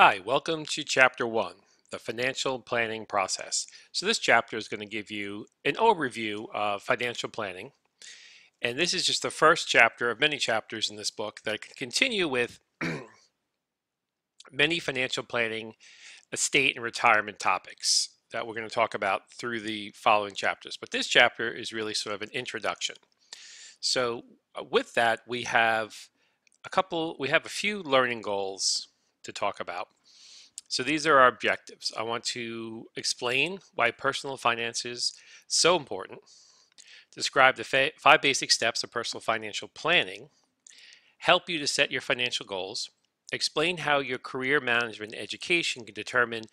Hi, welcome to Chapter 1, the Financial Planning Process. So this chapter is going to give you an overview of financial planning, and this is just the first chapter of many chapters in this book that can continue with many financial planning, estate, and retirement topics that we're going to talk about through the following chapters. But this chapter is really sort of an introduction. So with that, we have a few learning goals to talk about. So these are our objectives. I want to explain why personal finance is so important, describe the 5 basic steps of personal financial planning, help you to set your financial goals, explain how your career management education can determine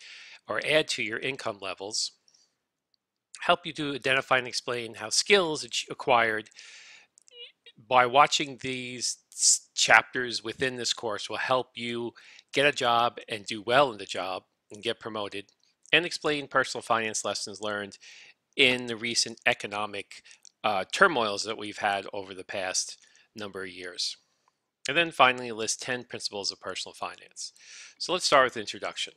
or add to your income levels, help you to identify and explain how skills acquired by watching these chapters within this course will help you get a job and do well in the job and get promoted, and explain personal finance lessons learned in the recent economic turmoils that we've had over the past number of years. And then finally, list 10 principles of personal finance. So let's start with the introduction.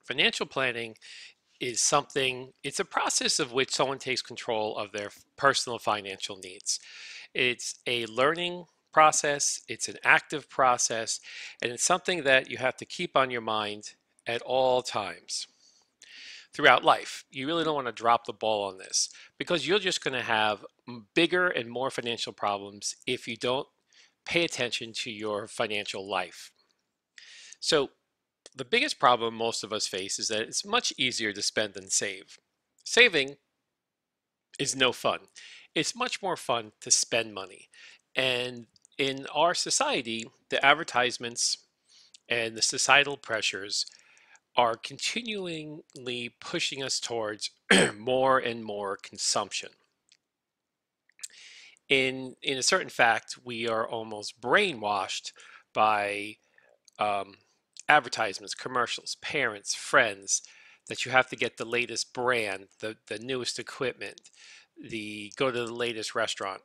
Financial planning it's a process of which someone takes control of their personal financial needs. It's a learning process, it's an active process, and it's something that you have to keep on your mind at all times throughout life. You really don't want to drop the ball on this because you're just going to have bigger and more financial problems if you don't pay attention to your financial life. So, the biggest problem most of us face is that it's much easier to spend than save. Saving is no fun. It's much more fun to spend money. And in our society, the advertisements and the societal pressures are continually pushing us towards more and more consumption. In a certain fact, we are almost brainwashed by um, advertisements, commercials, parents, friends, that you have to get the latest brand, the newest equipment, the go to the latest restaurant.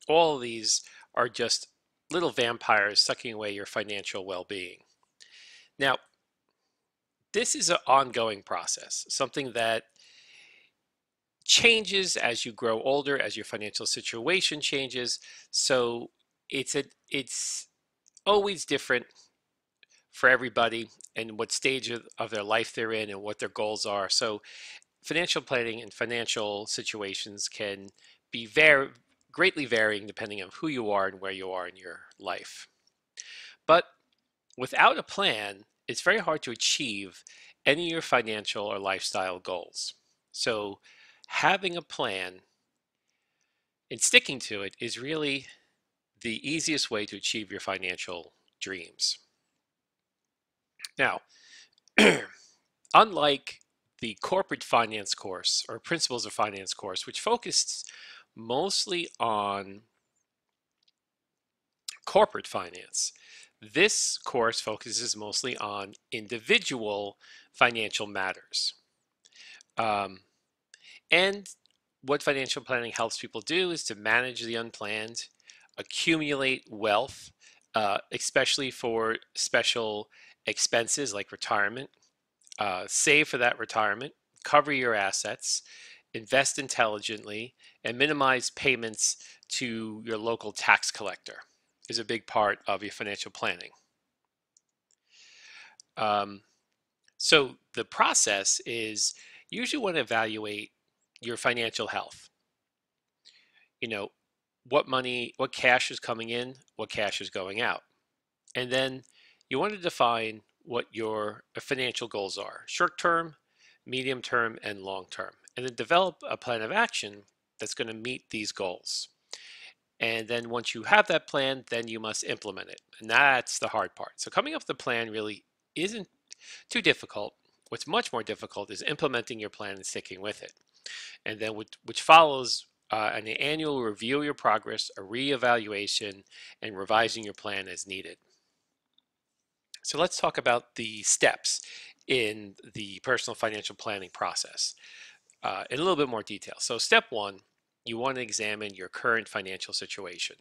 All of these are just little vampires sucking away your financial well-being. Now, this is an ongoing process, something that changes as you grow older, as your financial situation changes. So it's always different for everybody and what stage of their life they're in and what their goals are. So financial planning and financial situations can be greatly varying depending on who you are and where you are in your life. But without a plan, it's very hard to achieve any of your financial or lifestyle goals. So having a plan and sticking to it is really the easiest way to achieve your financial dreams. Now, unlike the corporate finance course or principles of finance course, which focused mostly on corporate finance, this course focuses mostly on individual financial matters. Um, and what financial planning helps people do is to manage the unplanned, accumulate wealth, especially for special expenses like retirement, save for that retirement, cover your assets, invest intelligently, and minimize payments to your local tax collector is a big part of your financial planning. Um, so the process is usually want to evaluate your financial health. You know, what cash is coming in, what cash is going out. And then you want to define what your financial goals are, short term, medium term, and long term. And then develop a plan of action that's going to meet these goals. And then once you have that plan, then you must implement it. And that's the hard part. So coming up with a plan really isn't too difficult. What's much more difficult is implementing your plan and sticking with it. And then which follows an annual review of your progress, a reevaluation, and revising your plan as needed. So let's talk about the steps in the personal financial planning process in a little bit more detail. So step one, you want to examine your current financial situation.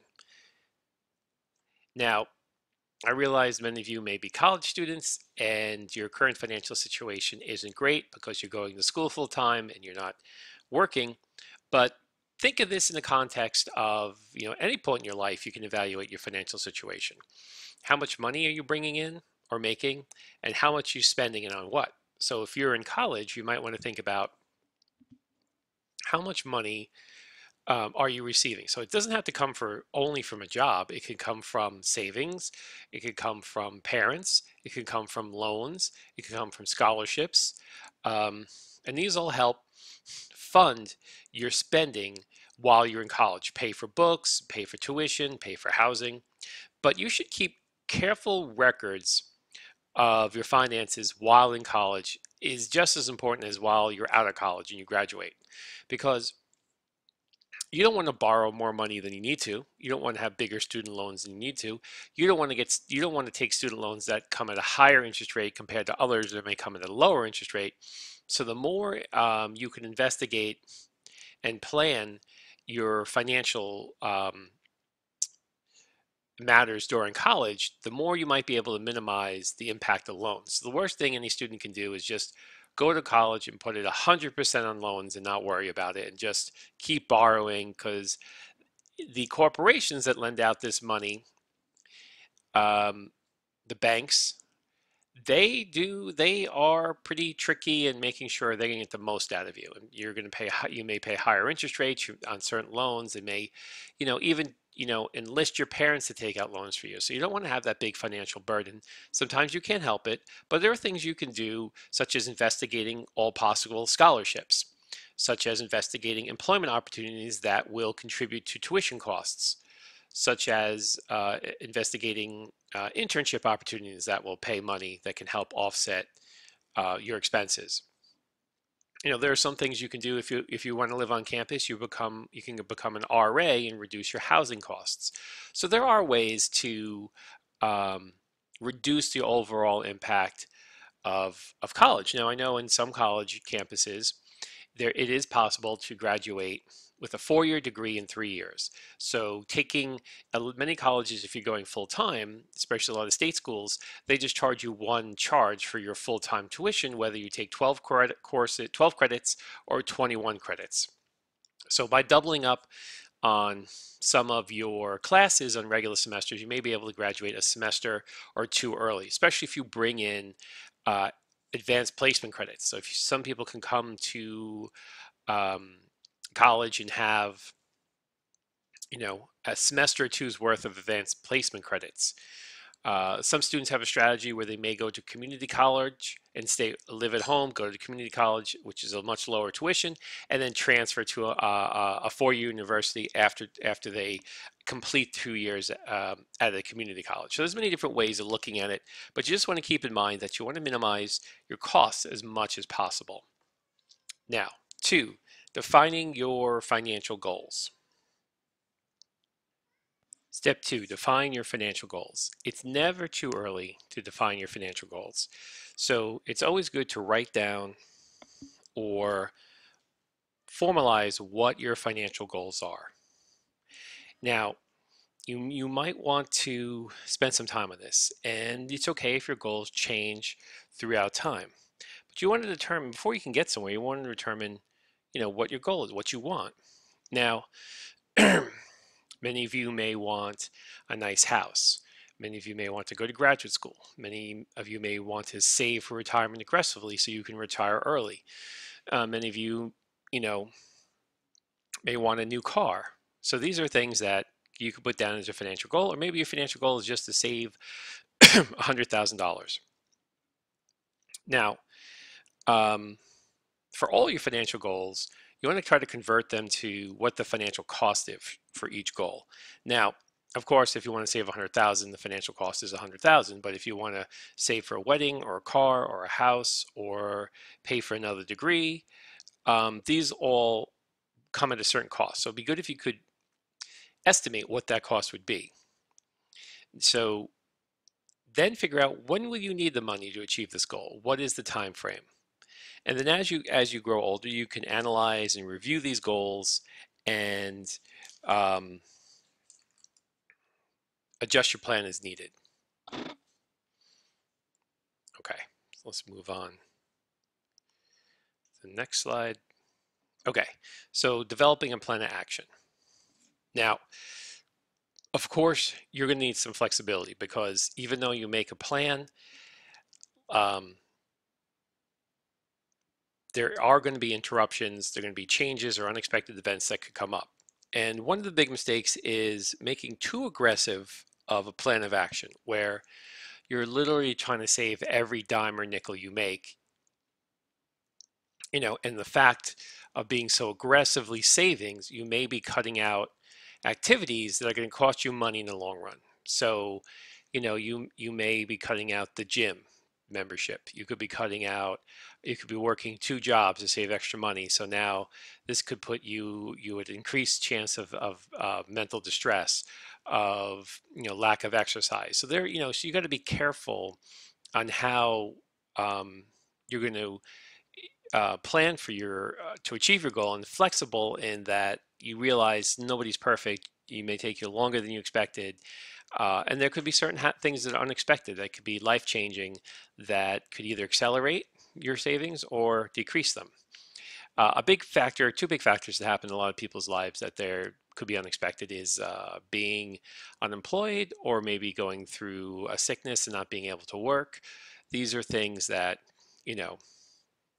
Now, I realize many of you may be college students and your current financial situation isn't great because you're going to school full time and you're not working. But think of this in the context of, any point in your life you can evaluate your financial situation. How much money are you bringing in or making, and how much are you spending it on what? So if you're in college, you might want to think about how much money are you receiving? So it doesn't have to come only from a job. It could come from savings. It could come from parents. It could come from loans. It could come from scholarships. Um, and these all help fund your spending while you're in college. Pay for books, pay for tuition, pay for housing. But you should keep careful records of your finances while in college is just as important as while you're out of college and you graduate, because you don't want to borrow more money than you need to. You don't want to have bigger student loans than you need to. You don't want to take student loans that come at a higher interest rate compared to others that may come at a lower interest rate. So the more you can investigate and plan your financial matters during college, the more you might be able to minimize the impact of loans. So the worst thing any student can do is just go to college and put it 100% on loans and not worry about it and just keep borrowing, because the corporations that lend out this money, um, the banks, they are pretty tricky in making sure they're going to get the most out of you, and you may pay higher interest rates on certain loans. They may, even enlist your parents to take out loans for you, so you don't want to have that big financial burden. Sometimes you can't help it, but there are things you can do, such as investigating all possible scholarships, such as investigating employment opportunities that will contribute to tuition costs, such as investigating internship opportunities that will pay money that can help offset your expenses. There are some things you can do if you want to live on campus. You can become an RA and reduce your housing costs. So there are ways to um, reduce the overall impact of college. Now I know in some college campuses it is possible to graduate with a 4-year degree in 3 years. So taking many colleges, if you're going full time, especially a lot of state schools, they just charge you one charge for your full time tuition, whether you take 12 credits or 21 credits. So by doubling up on some of your classes on regular semesters, you may be able to graduate a semester or two early, especially if you bring in uh, advanced placement credits. So if some people can come to um, college and have a semester or two's worth of advanced placement credits. Some students have a strategy where they may go to community college and live at home, go to community college, which is a much lower tuition, and then transfer to a 4-year university after they complete 2 years at a community college. So there's many different ways of looking at it, but you just want to keep in mind that you want to minimize your costs as much as possible. Now, 2, defining your financial goals. Step 2, define your financial goals. It's never too early to define your financial goals. So it's always good to write down or formalize what your financial goals are. Now, you might want to spend some time on this, and it's okay if your goals change throughout time. But you want to determine, before you can get somewhere, you want to determine, what your goal is, what you want. Now, many of you may want a nice house. Many of you may want to go to graduate school. Many of you may want to save for retirement aggressively so you can retire early. Many of you, you know, may want a new car. So these are things that you could put down as your financial goal, or maybe your financial goal is just to save $100,000. Now, um, for all your financial goals, you want to try to convert them to what the financial cost is for each goal. Now, of course, if you want to save 100,000, the financial cost is 100,000. But if you want to save for a wedding or a car or a house or pay for another degree, these all come at a certain cost. So it'd be good if you could estimate what that cost would be. So then figure out, when will you need the money to achieve this goal? What is the time frame? And then as you grow older, you can analyze and review these goals and um, adjust your plan as needed. let's move on. The next slide. Okay, so developing a plan of action. Now, of course, you're going to need some flexibility because even though you make a plan, um, there are going to be interruptions, there are going to be changes or unexpected events that could come up. And one of the big mistakes is making too aggressive of a plan of action where you're literally trying to save every dime or nickel you make, and the fact of being so aggressively savings, you may be cutting out activities that are going to cost you money in the long run. So, you may be cutting out the gym membership. You could be cutting out, you could be working two jobs to save extra money. So now this could put you at increased chance of mental distress, of lack of exercise. So so you got to be careful on how you're going to plan for your to achieve your goal, and flexible in that you realize nobody's perfect. You may take you longer than you expected, and there could be certain things that are unexpected that could be life changing, that could either accelerate your savings or decrease them. A big factor, two big factors that happen in a lot of people's lives that there could be unexpected is being unemployed, or maybe going through a sickness and not being able to work. These are things that you know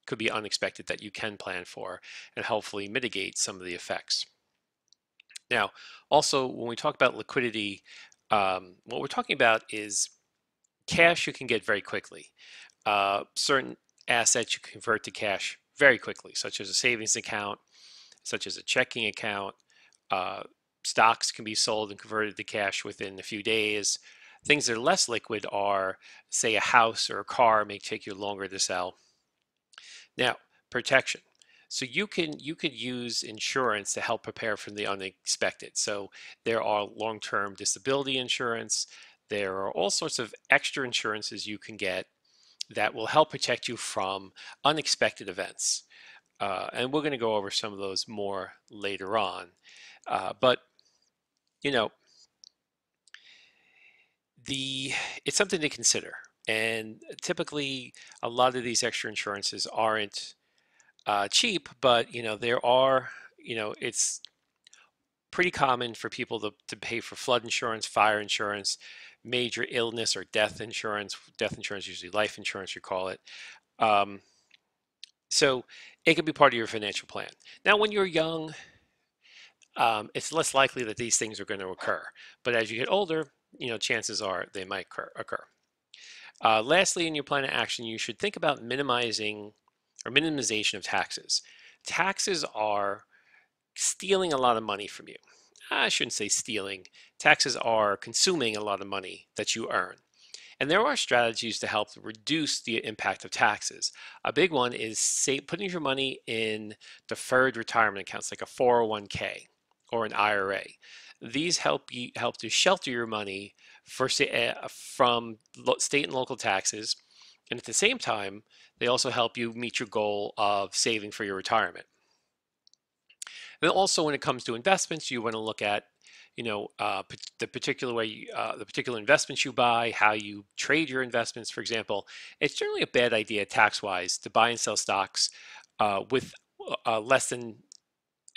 could be unexpected that you can plan for and hopefully mitigate some of the effects. Now, also, when we talk about liquidity, what we're talking about is cash you can get very quickly. Certain assets you can convert to cash very quickly, such as a savings account, such as a checking account. Uh, Stocks can be sold and converted to cash within a few days. Things that are less liquid are, say, a house or a car may take you longer to sell. Now, protection. So you could use insurance to help prepare for the unexpected. So there are long-term disability insurance. There are all sorts of extra insurances you can get that will help protect you from unexpected events. And we're going to go over some of those more later on. But you know, the it's something to consider. And typically, a lot of these extra insurances aren't cheap, but there are, it's pretty common for people to pay for flood insurance, fire insurance, major illness or death insurance. Death insurance, usually life insurance, you call it. Um, so it could be part of your financial plan. Now, when you're young, it's less likely that these things are going to occur. But as you get older, chances are they might occur. Lastly, in your plan of action, you should think about minimizing or minimization of taxes. Taxes are stealing a lot of money from you. I shouldn't say stealing. Taxes are consuming a lot of money that you earn. And there are strategies to help reduce the impact of taxes. A big one is putting your money in deferred retirement accounts like a 401k or an IRA. These help to shelter your money from state and local taxes, and at the same time, they also help you meet your goal of saving for your retirement. And also, when it comes to investments, you want to look at, the particular way, the particular investments you buy, how you trade your investments. For example, it's generally a bad idea tax-wise to buy and sell stocks with less than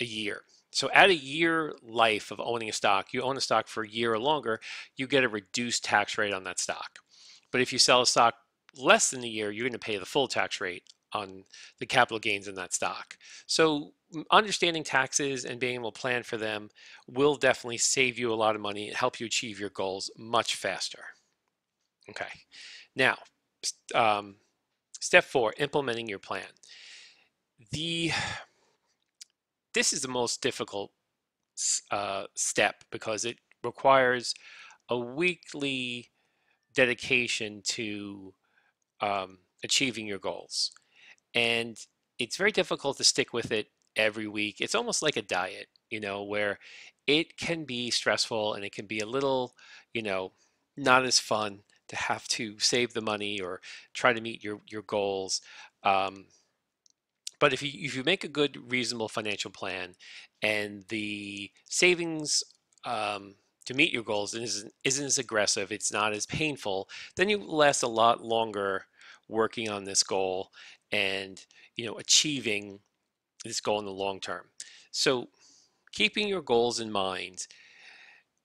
a year. So at a year life of owning a stock, you own a stock for a year or longer, you get a reduced tax rate on that stock. But if you sell a stock less than a year, you're going to pay the full tax rate on the capital gains in that stock. So understanding taxes and being able to plan for them will definitely save you a lot of money and help you achieve your goals much faster. Okay. Now, um, step 4, implementing your plan. The This is the most difficult step because it requires a weekly dedication to achieving your goals. And it's very difficult to stick with it every week. It's almost like a diet, where it can be stressful and it can be a little, you know, not as fun to have to save the money or try to meet your goals. Um, but if you make a good, reasonable financial plan, and the savings to meet your goals isn't as aggressive, it's not as painful, then you last a lot longer working on this goal and achieving this goal in the long term. So keeping your goals in mind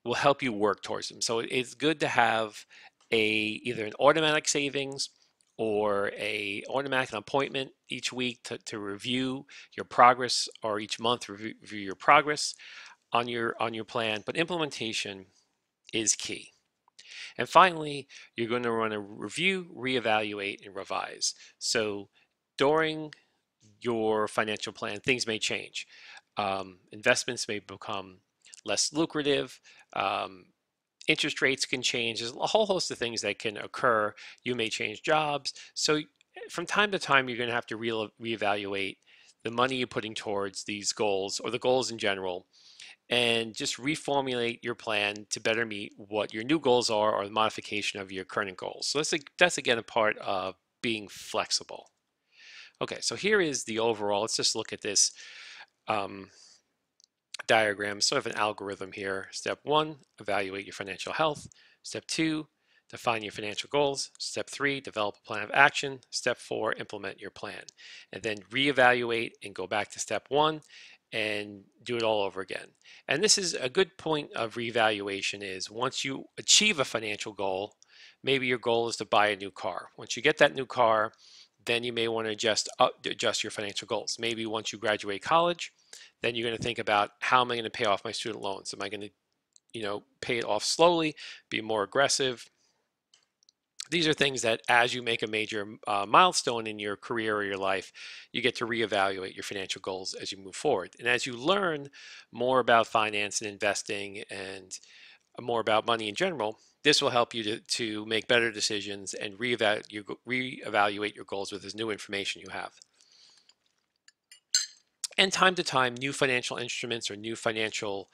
will help you work towards them. So it's good to have either an automatic savings or a automatic appointment each week to review your progress, or each month review your progress on your plan. But implementation is key. And finally, you're going to want to review, reevaluate, and revise. So during your financial plan, things may change. Investments may become less lucrative. Um, Interest rates can change. There's a whole host of things that can occur. You may change jobs. So from time to time, you're going to have to reevaluate the money you're putting towards these goals, or the goals in general, and just reformulate your plan to better meet what your new goals are, or the modification of your current goals. So that's again a part of being flexible. Okay, so here is the overall. Let's just look at this um, diagram, sort of an algorithm here. Step 1, evaluate your financial health. Step 2, define your financial goals. Step 3, develop a plan of action. Step 4, implement your plan. And then reevaluate and go back to step 1 and do it all over again. And this is a good point of reevaluation, is once you achieve a financial goal, maybe your goal is to buy a new car. Once you get that new car, then you may want to adjust your financial goals. Maybe once you graduate college, then you're going to think about, how am I going to pay off my student loans? Am I going to, pay it off slowly, be more aggressive? These are things that, as you make a major milestone in your career or your life, you get to reevaluate your financial goals as you move forward. And as you learn more about finance and investing, and more about money in general, this will help you to make better decisions and reevaluate your goals with this new information you have. And time to time, new financial instruments or new financial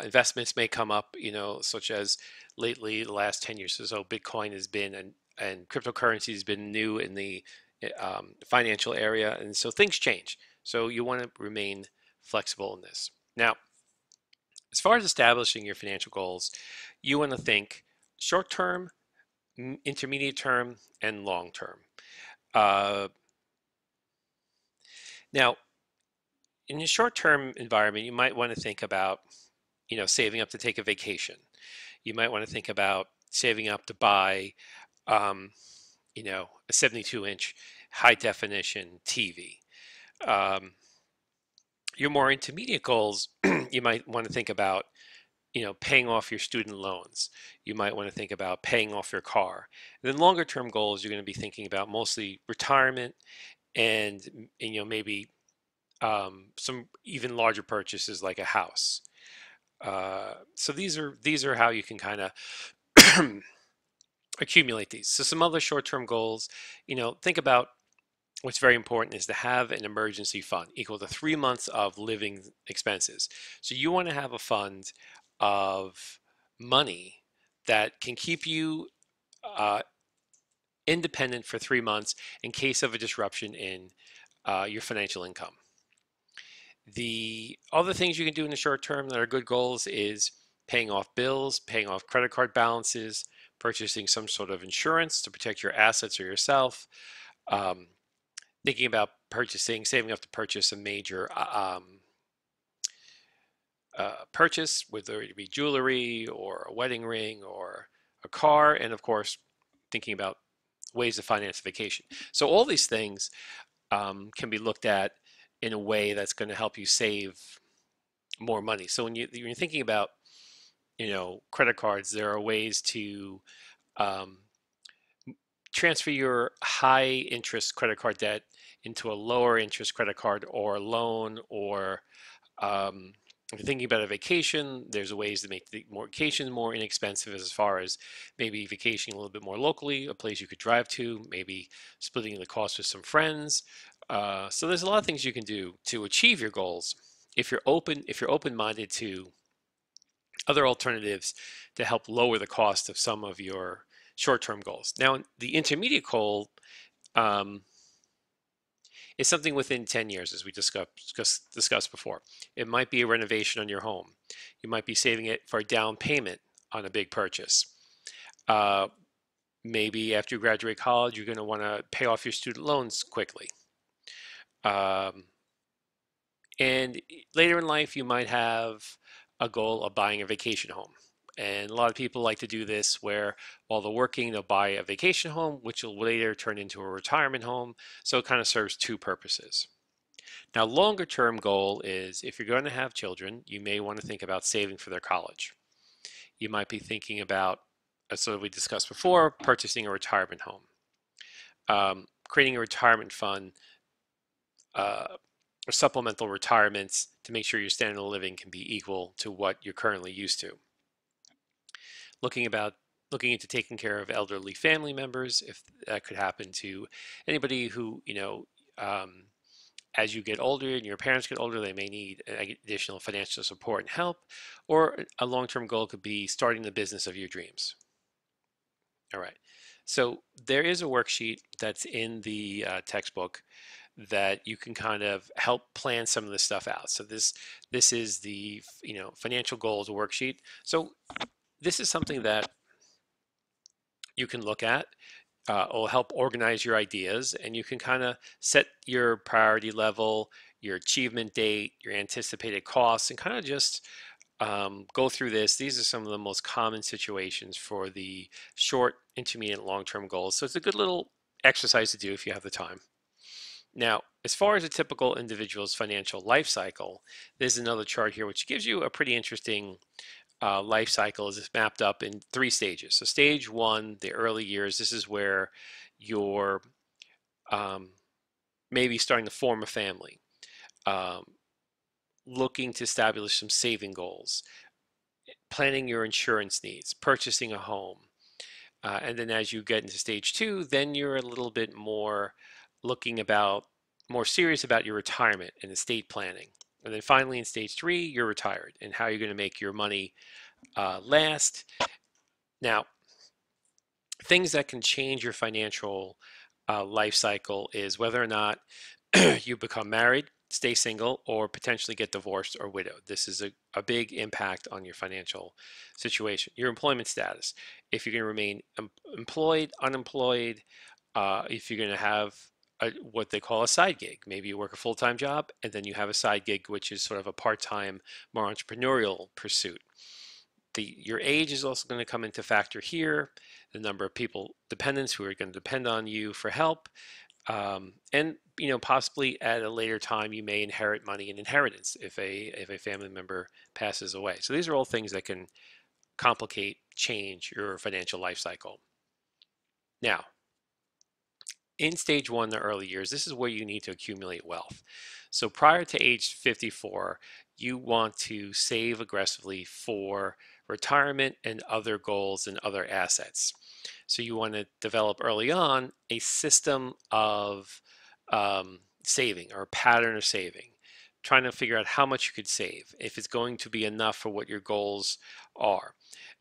investments may come up, such as lately, the last 10 years or so, Bitcoin has been, and cryptocurrency has been new in the financial area. And so things change. So you want to remain flexible in this. Now, as far as establishing your financial goals, you want to think short term, intermediate term, and long term. Uh, Now, in a short term environment, you might want to think about, saving up to take a vacation. You might want to think about saving up to buy, um, a 72-inch high definition TV. Um, your more intermediate goals, you might want to think about, paying off your student loans. You might want to think about paying off your car. And then longer term goals, you're going to be thinking about mostly retirement, and maybe some even larger purchases like a house. So these are how you can kind of accumulate these. So some other short-term goals, think about, what's very important is to have an emergency fund equal to 3 months of living expenses. So you want to have a fund of money that can keep you uh, independent for 3 months in case of a disruption in your financial income. The other things you can do in the short term that are good goals is paying off bills, paying off credit card balances, purchasing some sort of insurance to protect your assets or yourself, um, thinking about saving up to purchase a major purchase, whether it be jewelry or a wedding ring or a car, and of course, thinking about ways to finance a vacation. So all these things can be looked at in a way that's going to help you save more money. So when you're thinking about, credit cards, there are ways to um, transfer your high interest credit card debt into a lower interest credit card or a loan, or if you're thinking about a vacation, there's ways to make the vacation more inexpensive, as far as maybe vacationing a little bit more locally, a place you could drive to, maybe splitting the cost with some friends. So there's a lot of things you can do to achieve your goals if you're open-minded to other alternatives to help lower the cost of some of your short-term goals. Now, the intermediate goal um, is something within 10 years, as we discussed before. It might be a renovation on your home. You might be saving it for a down payment on a big purchase. Uh, Maybe after you graduate college, you're going to want to pay off your student loans quickly. Um, and later in life, you might have a goal of buying a vacation home. And a lot of people like to do this where while they're working, they'll buy a vacation home, which will later turn into a retirement home. So it kind of serves two purposes. Now, longer term goal is if you're going to have children, you may want to think about saving for their college. You might be thinking about, as we discussed before, purchasing a retirement home, creating a retirement fund, uh, or supplemental retirements to make sure your standard of living can be equal to what you're currently used to. Looking about looking into taking care of elderly family members, if that could happen to anybody who, as you get older and your parents get older, they may need additional financial support and help. Or a long-term goal could be starting the business of your dreams. All right. So there is a worksheet that's in the textbook that you can kind of help plan some of this stuff out. So this is the financial goals worksheet. So this is something that you can look at. Will help organize your ideas, and you can kind of set your priority level, your achievement date, your anticipated costs, and kind of just go through this. These are some of the most common situations for the short, intermediate, long-term goals. So it's a good little exercise to do if you have the time. Now, as far as a typical individual's financial life cycle, there's another chart here which gives you a pretty interesting life cycle. Is mapped up in three stages. So stage one, the early years, this is where you're um, maybe starting to form a family, um, looking to establish some saving goals, planning your insurance needs, purchasing a home. And then as you get into stage two, then you're a little bit more more serious about your retirement and estate planning. And then finally in stage three, you're retired and how you're going to make your money last. Now, things that can change your financial life cycle is whether or not you become married, stay single, or potentially get divorced or widowed. This is a big impact on your financial situation. Your employment status, if you're going to remain employed, unemployed, if you're going to have what they call a side gig. Maybe you work a full-time job and then you have a side gig, which is sort of a part-time, more entrepreneurial pursuit. Your age is also going to come into factor here, the number of people, dependents who are going to depend on you for help, and possibly at a later time you may inherit money in inheritance if a family member passes away. So these are all things that can complicate, change your financial life cycle. Now, in stage one, the early years, this is where you need to accumulate wealth. So prior to age 54, you want to save aggressively for retirement and other goals and other assets. So you want to develop early on a system of saving or a pattern of saving, trying to figure out how much you could save, if it's going to be enough for what your goals are,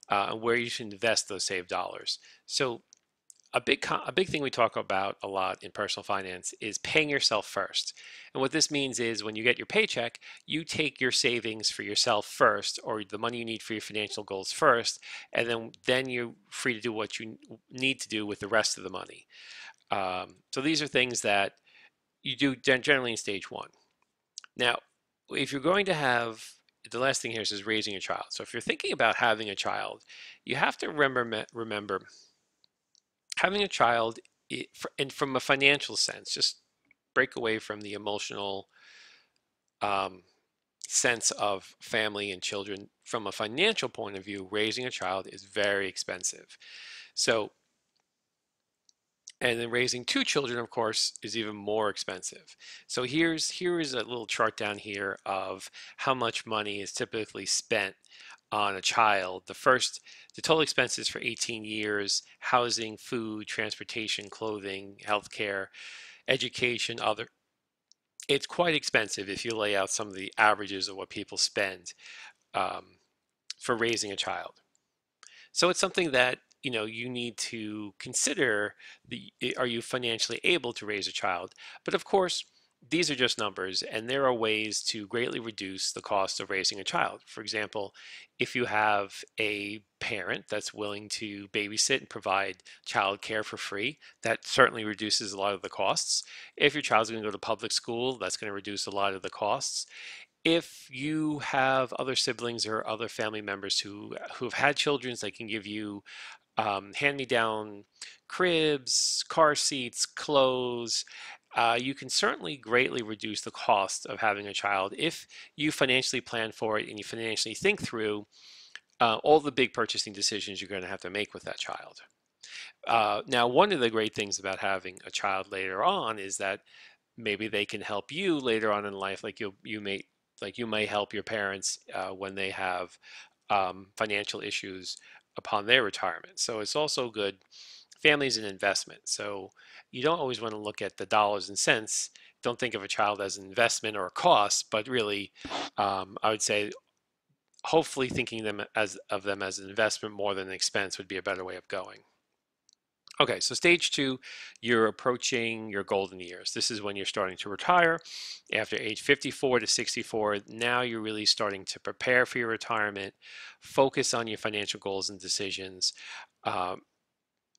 and where you should invest those saved dollars. So a big thing we talk about a lot in personal finance is paying yourself first. And what this means is when you get your paycheck, you take your savings for yourself first, or the money you need for your financial goals first, and then you're free to do what you need to do with the rest of the money. So these are things that you do generally in stage one. Now, if you're going to have the last thing here is raising a child. So if you're thinking about having a child, you have to remember having a child, and from a financial sense, just break away from the emotional um, sense of family and children. From a financial point of view, raising a child is very expensive. So, and then raising two children, of course, is even more expensive. So here is a little chart down here of how much money is typically spent on a child. The total expenses for 18 years, housing, food, transportation, clothing, healthcare, education, other. It's quite expensive if you lay out some of the averages of what people spend um, for raising a child. So it's something that you need to consider. Are you financially able to raise a child? But of course, these are just numbers, and there are ways to greatly reduce the cost of raising a child. For example, if you have a parent that's willing to babysit and provide child care for free, that certainly reduces a lot of the costs. If your child's going to go to public school, that's going to reduce a lot of the costs. If you have other siblings or other family members who've had children, they can give you hand-me-down cribs, car seats, clothes. You can certainly greatly reduce the cost of having a child if you financially plan for it and you financially think through all the big purchasing decisions you're going to have to make with that child. Now, one of the great things about having a child later on is that maybe they can help you later on in life, you may help your parents when they have financial issues upon their retirement. So it's also good. Family is an investment. So you don't always want to look at the dollars and cents. Don't think of a child as an investment or a cost, but really, I would say hopefully thinking of them as an investment more than an expense would be a better way of going. Okay, so stage two, you're approaching your golden years. This is when you're starting to retire. After age 54 to 64, now you're really starting to prepare for your retirement, focus on your financial goals and decisions, uh,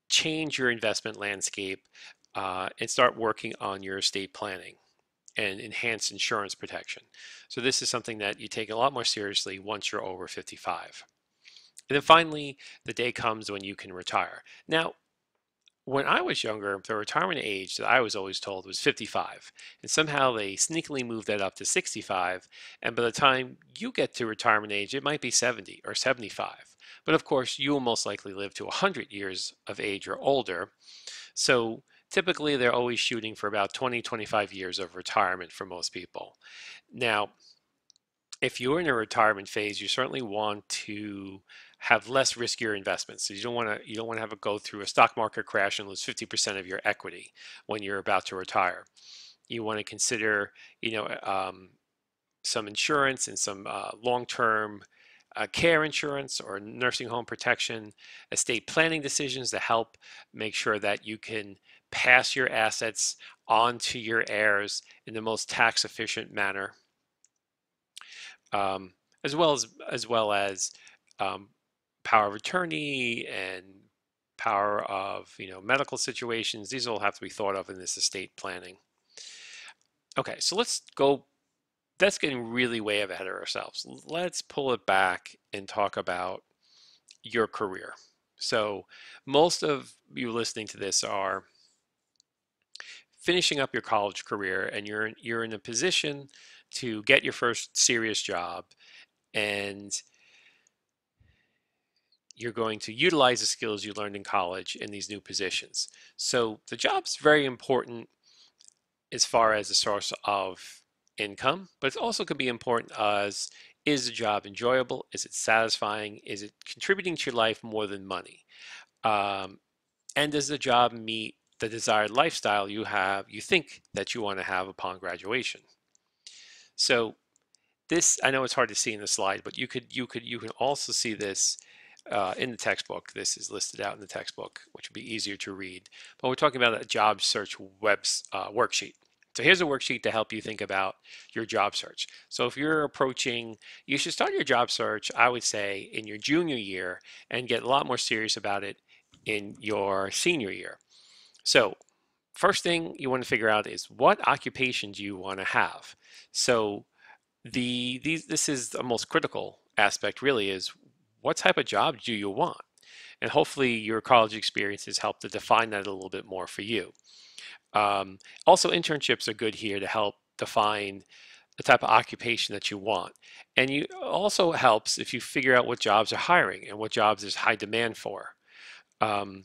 change your investment landscape, and start working on your estate planning and enhance insurance protection. So this is something that you take a lot more seriously once you're over 55. And then finally, the day comes when you can retire. Now, when I was younger, the retirement age that I was always told was 55. And somehow they sneakily moved that up to 65. And by the time you get to retirement age, it might be 70 or 75. But of course, you will most likely live to 100 years of age or older. So typically, they're always shooting for about 20, 25 years of retirement for most people. Now, if you're in a retirement phase, you certainly want to have less riskier investments. So you don't want to have it go through a stock market crash and lose 50% of your equity when you're about to retire. You want to consider, you know, some insurance and some long-term care insurance or nursing home protection, estate planning decisions to help make sure that you can pass your assets on to your heirs in the most tax efficient manner, um, as well as um, power of attorney and power of medical situations. These all have to be thought of in this estate planning. Okay, so let's go. That's getting really way ahead of ourselves. Let's pull it back and talk about your career. So most of you listening to this are finishing up your college career and you're in a position to get your first serious job, and you're going to utilize the skills you learned in college in these new positions. So the job's very important as far as a source of income, but it also can be important as, is the job enjoyable? Is it satisfying? Is it contributing to your life more than money? Um, and does the job meet the desired lifestyle you think that you want to have upon graduation? So this, I know it's hard to see in the slide, but you can also see this in the textbook. This is listed out in the textbook, which would be easier to read. But we're talking about a job search worksheet. So here's a worksheet to help you think about your job search. So if you're approaching, you should start your job search, I would say, in your junior year and get a lot more serious about it in your senior year. So first thing you want to figure out is, what occupation do you want to have? So this is the most critical aspect, really, is what type of job do you want? And hopefully your college experiences help to define that a little bit more for you. Also, internships are good here to help define the type of occupation that you want. And you also helps if you figure out what jobs are hiring and what jobs there's high demand for. Um,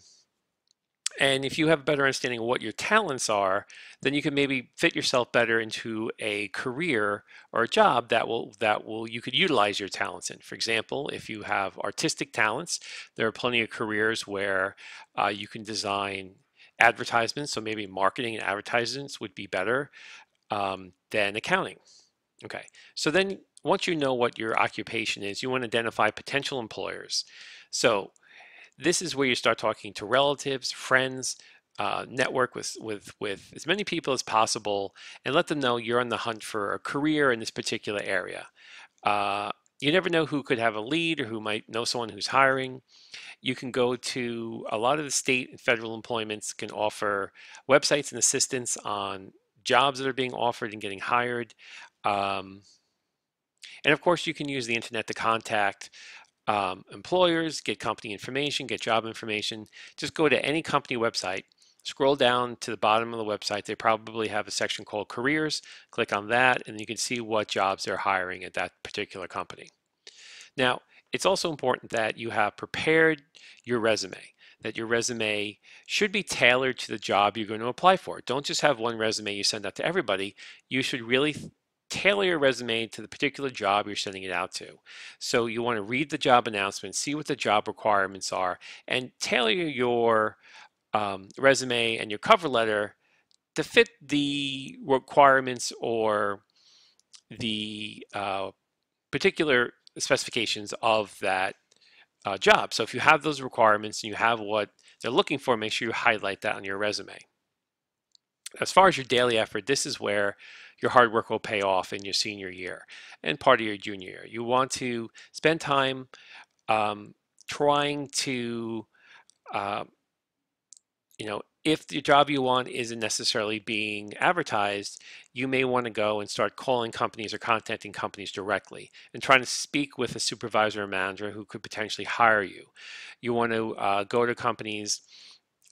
and if you have a better understanding of what your talents are, then you can maybe fit yourself better into a career or a job that will you could utilize your talents in. For example, if you have artistic talents, there are plenty of careers where you can design advertisements. So maybe marketing and advertisements would be better than accounting. Okay, so then once you know what your occupation is, you want to identify potential employers. So this is where you start talking to relatives, friends, network with as many people as possible and let them know you're on the hunt for a career in this particular area. Uh, you never know who could have a lead or who might know someone who's hiring. You can go to a lot of the state and federal employments can offer websites and assistance on jobs that are being offered and getting hired. Um, and of course, you can use the internet to contact employers, get company information, get job information. Just go to any company website, scroll down to the bottom of the website. They probably have a section called careers. Click on that, and you can see what jobs they're hiring at that particular company. Now, it's also important that you have prepared your resume, that your resume should be tailored to the job you're going to apply for. Don't just have one resume you send out to everybody. You should really tailor your resume to the particular job you're sending it out to. So you want to read the job announcement, see what the job requirements are, and tailor your resume and your cover letter to fit the requirements or the particular specifications of that job. So if you have those requirements and you have what they're looking for, make sure you highlight that on your resume. As far as your daily effort, this is where your hard work will pay off in your senior year and part of your junior year. You want to spend time trying to, uh, if the job you want isn't necessarily being advertised, you may want to go and start calling companies or contacting companies directly and trying to speak with a supervisor or manager who could potentially hire you. You want to go to companies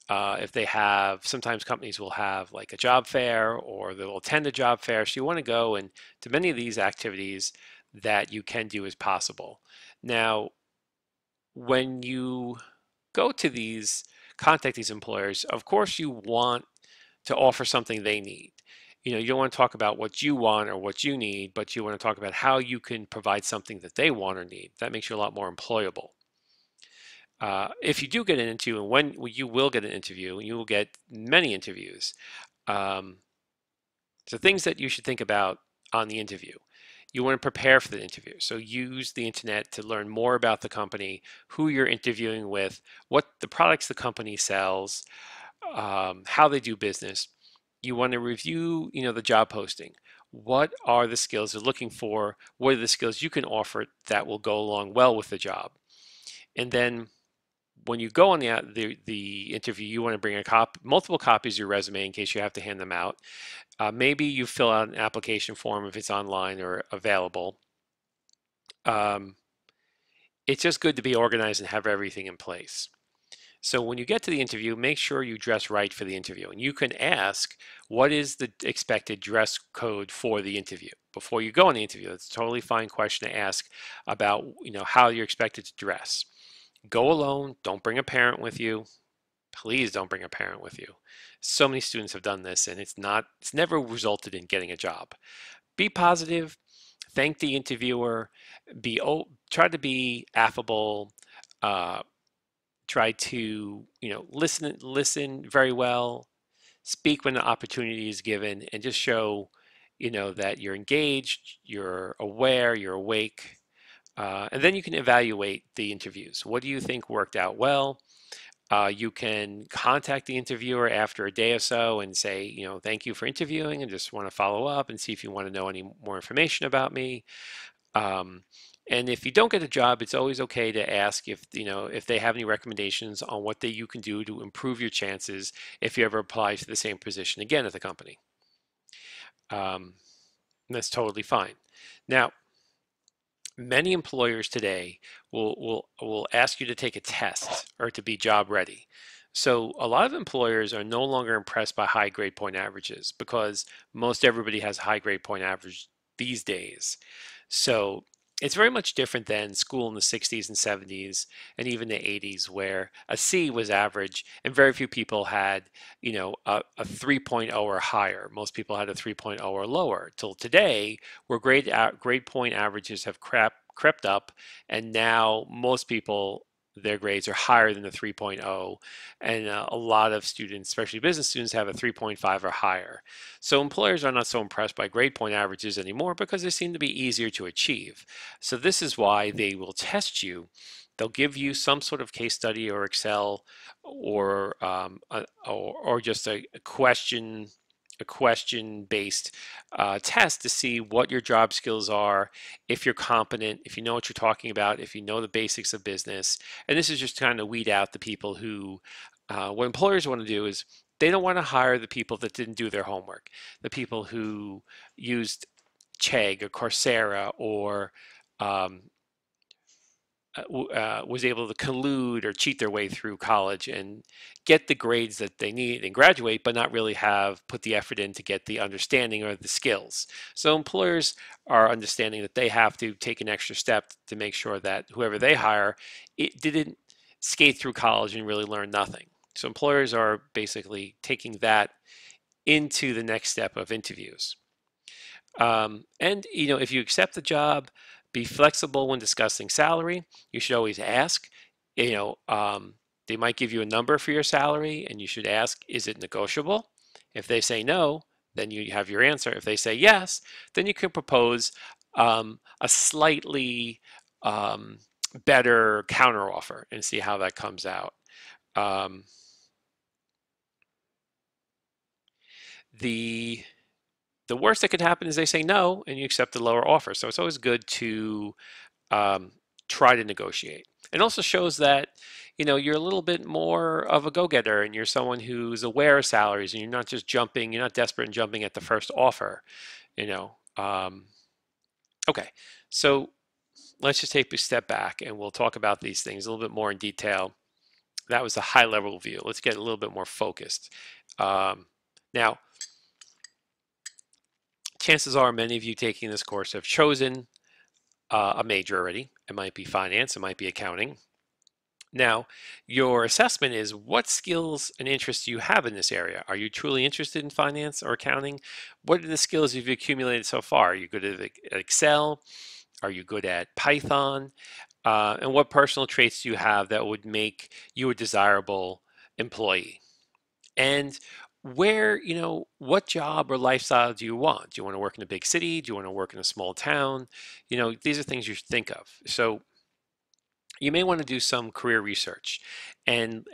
if they have, sometimes companies will have like a job fair or they'll attend a job fair. So you want to go and to many of these activities that you can do as possible. Now, when you go to these, contact these employers, of course you want to offer something they need. You don't want to talk about what you want or what you need, but you want to talk about how you can provide something that they want or need. That makes you a lot more employable. If you do get an interview, and when you will get an interview, you will get many interviews. Um, so things that you should think about on the interview. You want to prepare for the interview. So use the internet to learn more about the company, who you're interviewing with, what the products the company sells, how they do business. You want to review, the job posting. What are the skills they're looking for? What are the skills you can offer that will go along well with the job? And then when you go on the interview, you want to bring multiple copies of your resume in case you have to hand them out. Maybe you fill out an application form if it's online or available. Um, it's just good to be organized and have everything in place. So when you get to the interview, make sure you dress right for the interview. And you can ask, what is the expected dress code for the interview? Before you go on the interview, it's a totally fine question to ask about, how you're expected to dress. Go alone, don't bring a parent with you. Please don't bring a parent with you. So many students have done this and it's never resulted in getting a job. Be positive, thank the interviewer, try to be affable, uh, try to listen very well, speak when the opportunity is given, and just show that you're engaged, you're aware, you're awake, and then you can evaluate the interviews. What do you think worked out well? You can contact the interviewer after a day or so and say, thank you for interviewing and just want to follow up and see if you want to know any more information about me. Um, and if you don't get a job, it's always okay to ask if they have any recommendations on what you can do to improve your chances if you ever apply to the same position again at the company. That's totally fine. Now, many employers today will ask you to take a test or to be job ready. So a lot of employers are no longer impressed by high grade point averages because most everybody has a high grade point average these days. So it's very much different than school in the 60s and 70s and even the 80s where a C was average and very few people had, a 3.0 or higher. Most people had a 3.0 or lower till today where grade point averages have crept up and now most people their grades are higher than the 3.0 and a lot of students, especially business students, have a 3.5 or higher. So employers are not so impressed by grade point averages anymore because they seem to be easier to achieve. So this is why they will test you they'll give you some sort of case study or Excel or just a question based test to see what your job skills are, if you're competent, if you know what you're talking about, if you know the basics of business. And this is just kind of weed out the people who what employers want to do is they don't want to hire the people that didn't do their homework, the people who used Chegg or Coursera or um, was able to collude or cheat their way through college and get the grades that they need and graduate, but not really have put the effort in to get the understanding or the skills. So employers are understanding that they have to take an extra step to make sure that whoever they hire, it didn't skate through college and really learn nothing. So employers are basically taking that into the next step of interviews. And if you accept the job, be flexible when discussing salary. You should always ask. You know, they might give you a number for your salary, and you should ask, is it negotiable? If they say no, then you have your answer. If they say yes, then you can propose a slightly better counteroffer and see how that comes out. Um, the the worst that could happen is they say no and you accept the lower offer. So it's always good to um, try to negotiate. It also shows that you're a little bit more of a go-getter and you're someone who's aware of salaries and you're not just jumping, you're not desperate and jumping at the first offer. You know. Okay, so let's just take a step back and we'll talk about these things a little bit more in detail. That was a high-level view. Let's get a little bit more focused. Now, chances are many of you taking this course have chosen a major already. It might be finance, it might be accounting. Now, your assessment is what skills and interests do you have in this area? Are you truly interested in finance or accounting? What are the skills you've accumulated so far? Are you good at Excel? Are you good at Python? And what personal traits do you have that would make you a desirable employee? And what job or lifestyle do you want? Do you want to work in a big city? Do you want to work in a small town? These are things you should think of. So you may want to do some career research and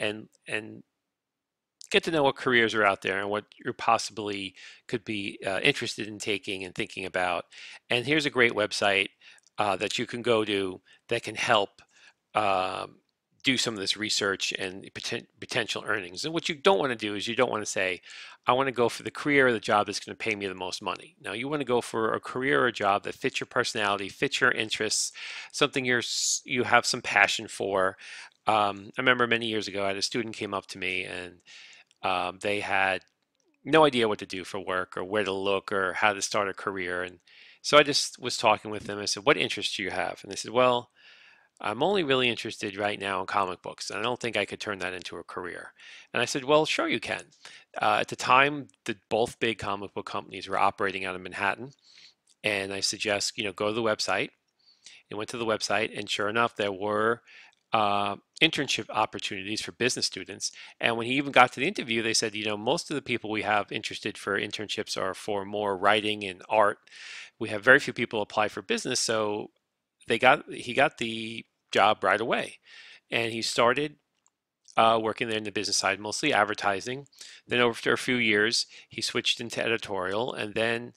get to know what careers are out there and what you possibly could be interested in taking and thinking about. And here's a great website that you can go to that can help um, do some of this research and potential earnings. And what you don't want to do is you don't want to say, I want to go for the career or the job that's going to pay me the most money. No, you want to go for a career or a job that fits your personality, fits your interests, something you have some passion for. I remember many years ago, I had a student came up to me and they had no idea what to do for work or where to look or how to start a career. And so I just was talking with them. I said, what interests do you have? And they said, well, I'm only really interested right now in comic books, and I don't think I could turn that into a career. And I said, well, sure you can. At the time, both big comic book companies were operating out of Manhattan, and I suggest, go to the website. And went to the website, and sure enough, there were internship opportunities for business students. And when he even got to the interview, they said, most of the people we have interested for internships are for more writing and art. We have very few people apply for business, so he got the job right away, and he started working there in the business side, mostly advertising. Then after a few years, he switched into editorial, and then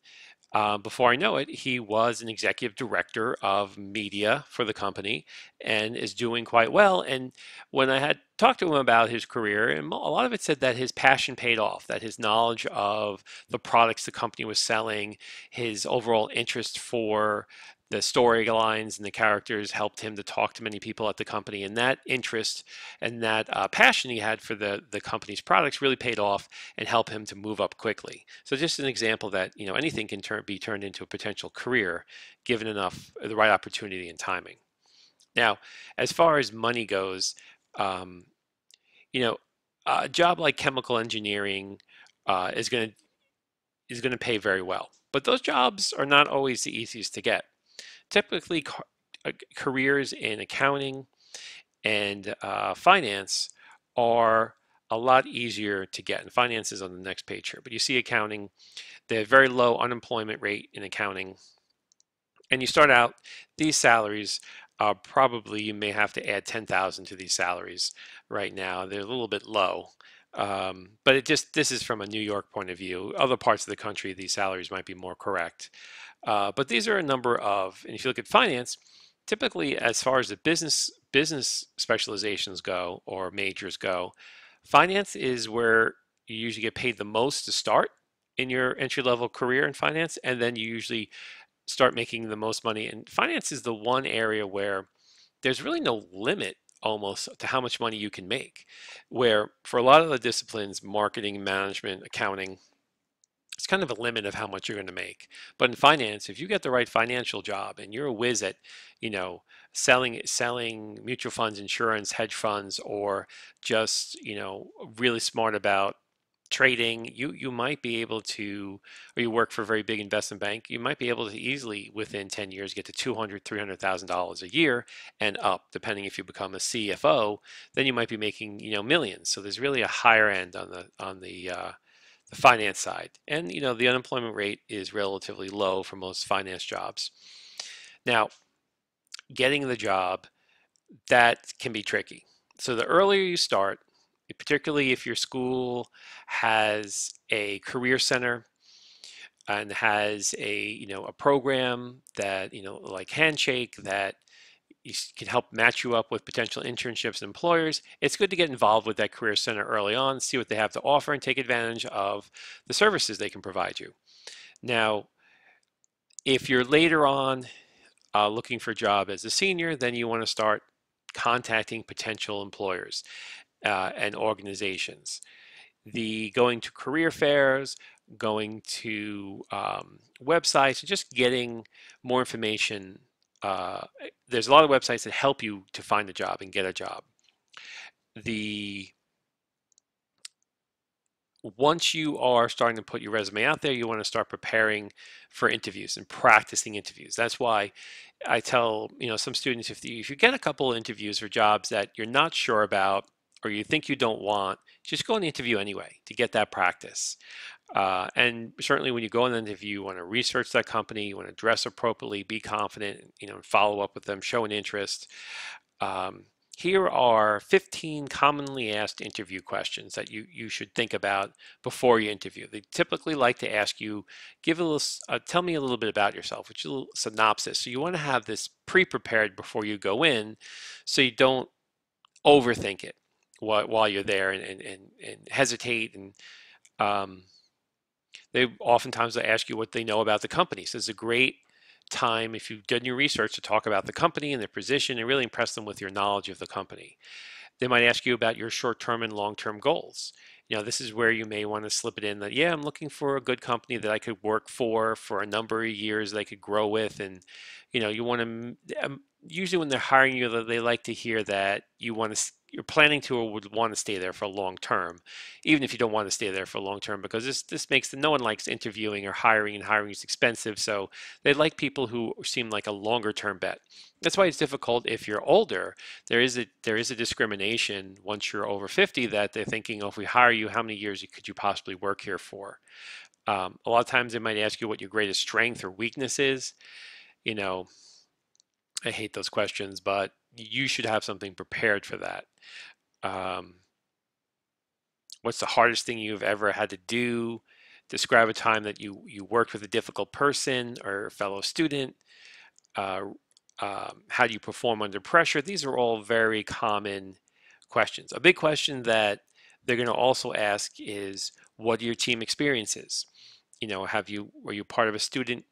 before I know it, he was an executive director of media for the company and is doing quite well. And when I had talked to him about his career, and a lot of it said that his passion paid off, that his knowledge of the products the company was selling, his overall interest for the storylines and the characters helped him to talk to many people at the company. And that interest and that passion he had for the company's products really paid off and help him to move up quickly. So just an example that anything can be turned into a potential career given the right opportunity and timing. Now, as far as money goes, um, you know, a job like chemical engineering is going to pay very well, but those jobs are not always the easiest to get. Typically, careers in accounting and finance are a lot easier to get. And finance is on the next page here, but you see accounting, they have very low unemployment rate in accounting. And you start out, these salaries probably you may have to add 10,000 to these salaries right now. They're a little bit low. But this is from a New York point of view. Other parts of the country, these salaries might be more correct. But these are a number of, and if you look at finance, typically as far as the business specializations go or majors go, finance is where you usually get paid the most to start in your entry level career in finance, and then you usually start making the most money. And finance is the one area where there's really no limit almost to how much money you can make. Where for a lot of the disciplines, marketing, management, accounting, it's kind of a limit of how much you're going to make. But in finance, if you get the right financial job and you're a whiz at, you know, selling mutual funds, insurance, hedge funds, or just, really smart about trading, you might be able to, or you work for a very big investment bank, you might be able to easily within 10 years get to 200, $300,000 a year and up, depending if you become a CFO, then you might be making, millions. So there's really a higher end on the finance side. And the unemployment rate is relatively low for most finance jobs. Now, getting the job, that can be tricky. So the earlier you start, particularly if your school has a career center and has a program that like Handshake that can help match you up with potential internships and employers, it's good to get involved with that career center early on, see what they have to offer, and take advantage of the services they can provide you. Now, if you're later on looking for a job as a senior, then you want to start contacting potential employers and organizations. The going to career fairs, going to websites, just getting more information. There's a lot of websites that help you to find a job and get a job. The Once you are starting to put your resume out there, you want to start preparing for interviews and practicing interviews. That's why I tell some students, if you get a couple of interviews for jobs that you're not sure about or you think you don't want, just go on the interview anyway to get that practice. And certainly when you go on an interview, you want to research that company, you want to dress appropriately, be confident, follow up with them, show an interest. Um, Here are 15 commonly asked interview questions that you should think about before you interview. They typically like to ask you, tell me a little bit about yourself, which is a little synopsis. So you want to have this pre-prepared before you go in so you don't overthink it while you're there and hesitate. And um, they oftentimes they ask you what they know about the company. So it's a great time if you've done your research to talk about the company and their position and really impress them with your knowledge of the company. They might ask you about your short-term and long-term goals. This is where you may want to slip it in that, yeah, I'm looking for a good company that I could work for a number of years that I could grow with. And, you want to, usually when they're hiring you, they like to hear that you're planning to or would want to stay there for a long term, even if you don't want to stay there for a long term, because this makes no one likes interviewing or hiring, and hiring is expensive. So they like people who seem like a longer term bet. That's why it's difficult if you're older. There is a discrimination once you're over 50 that they're thinking, oh, if we hire you, how many years could you possibly work here for? A lot of times they might ask you what your greatest strength or weakness is. You know, I hate those questions, but you should have something prepared for that. Um, what's the hardest thing you've ever had to do? Describe a time that you worked with a difficult person or a fellow student. Uh, how do you perform under pressure? These are all very common questions. A big question that they're going to also ask is, what are your team experiences? Were you part of a student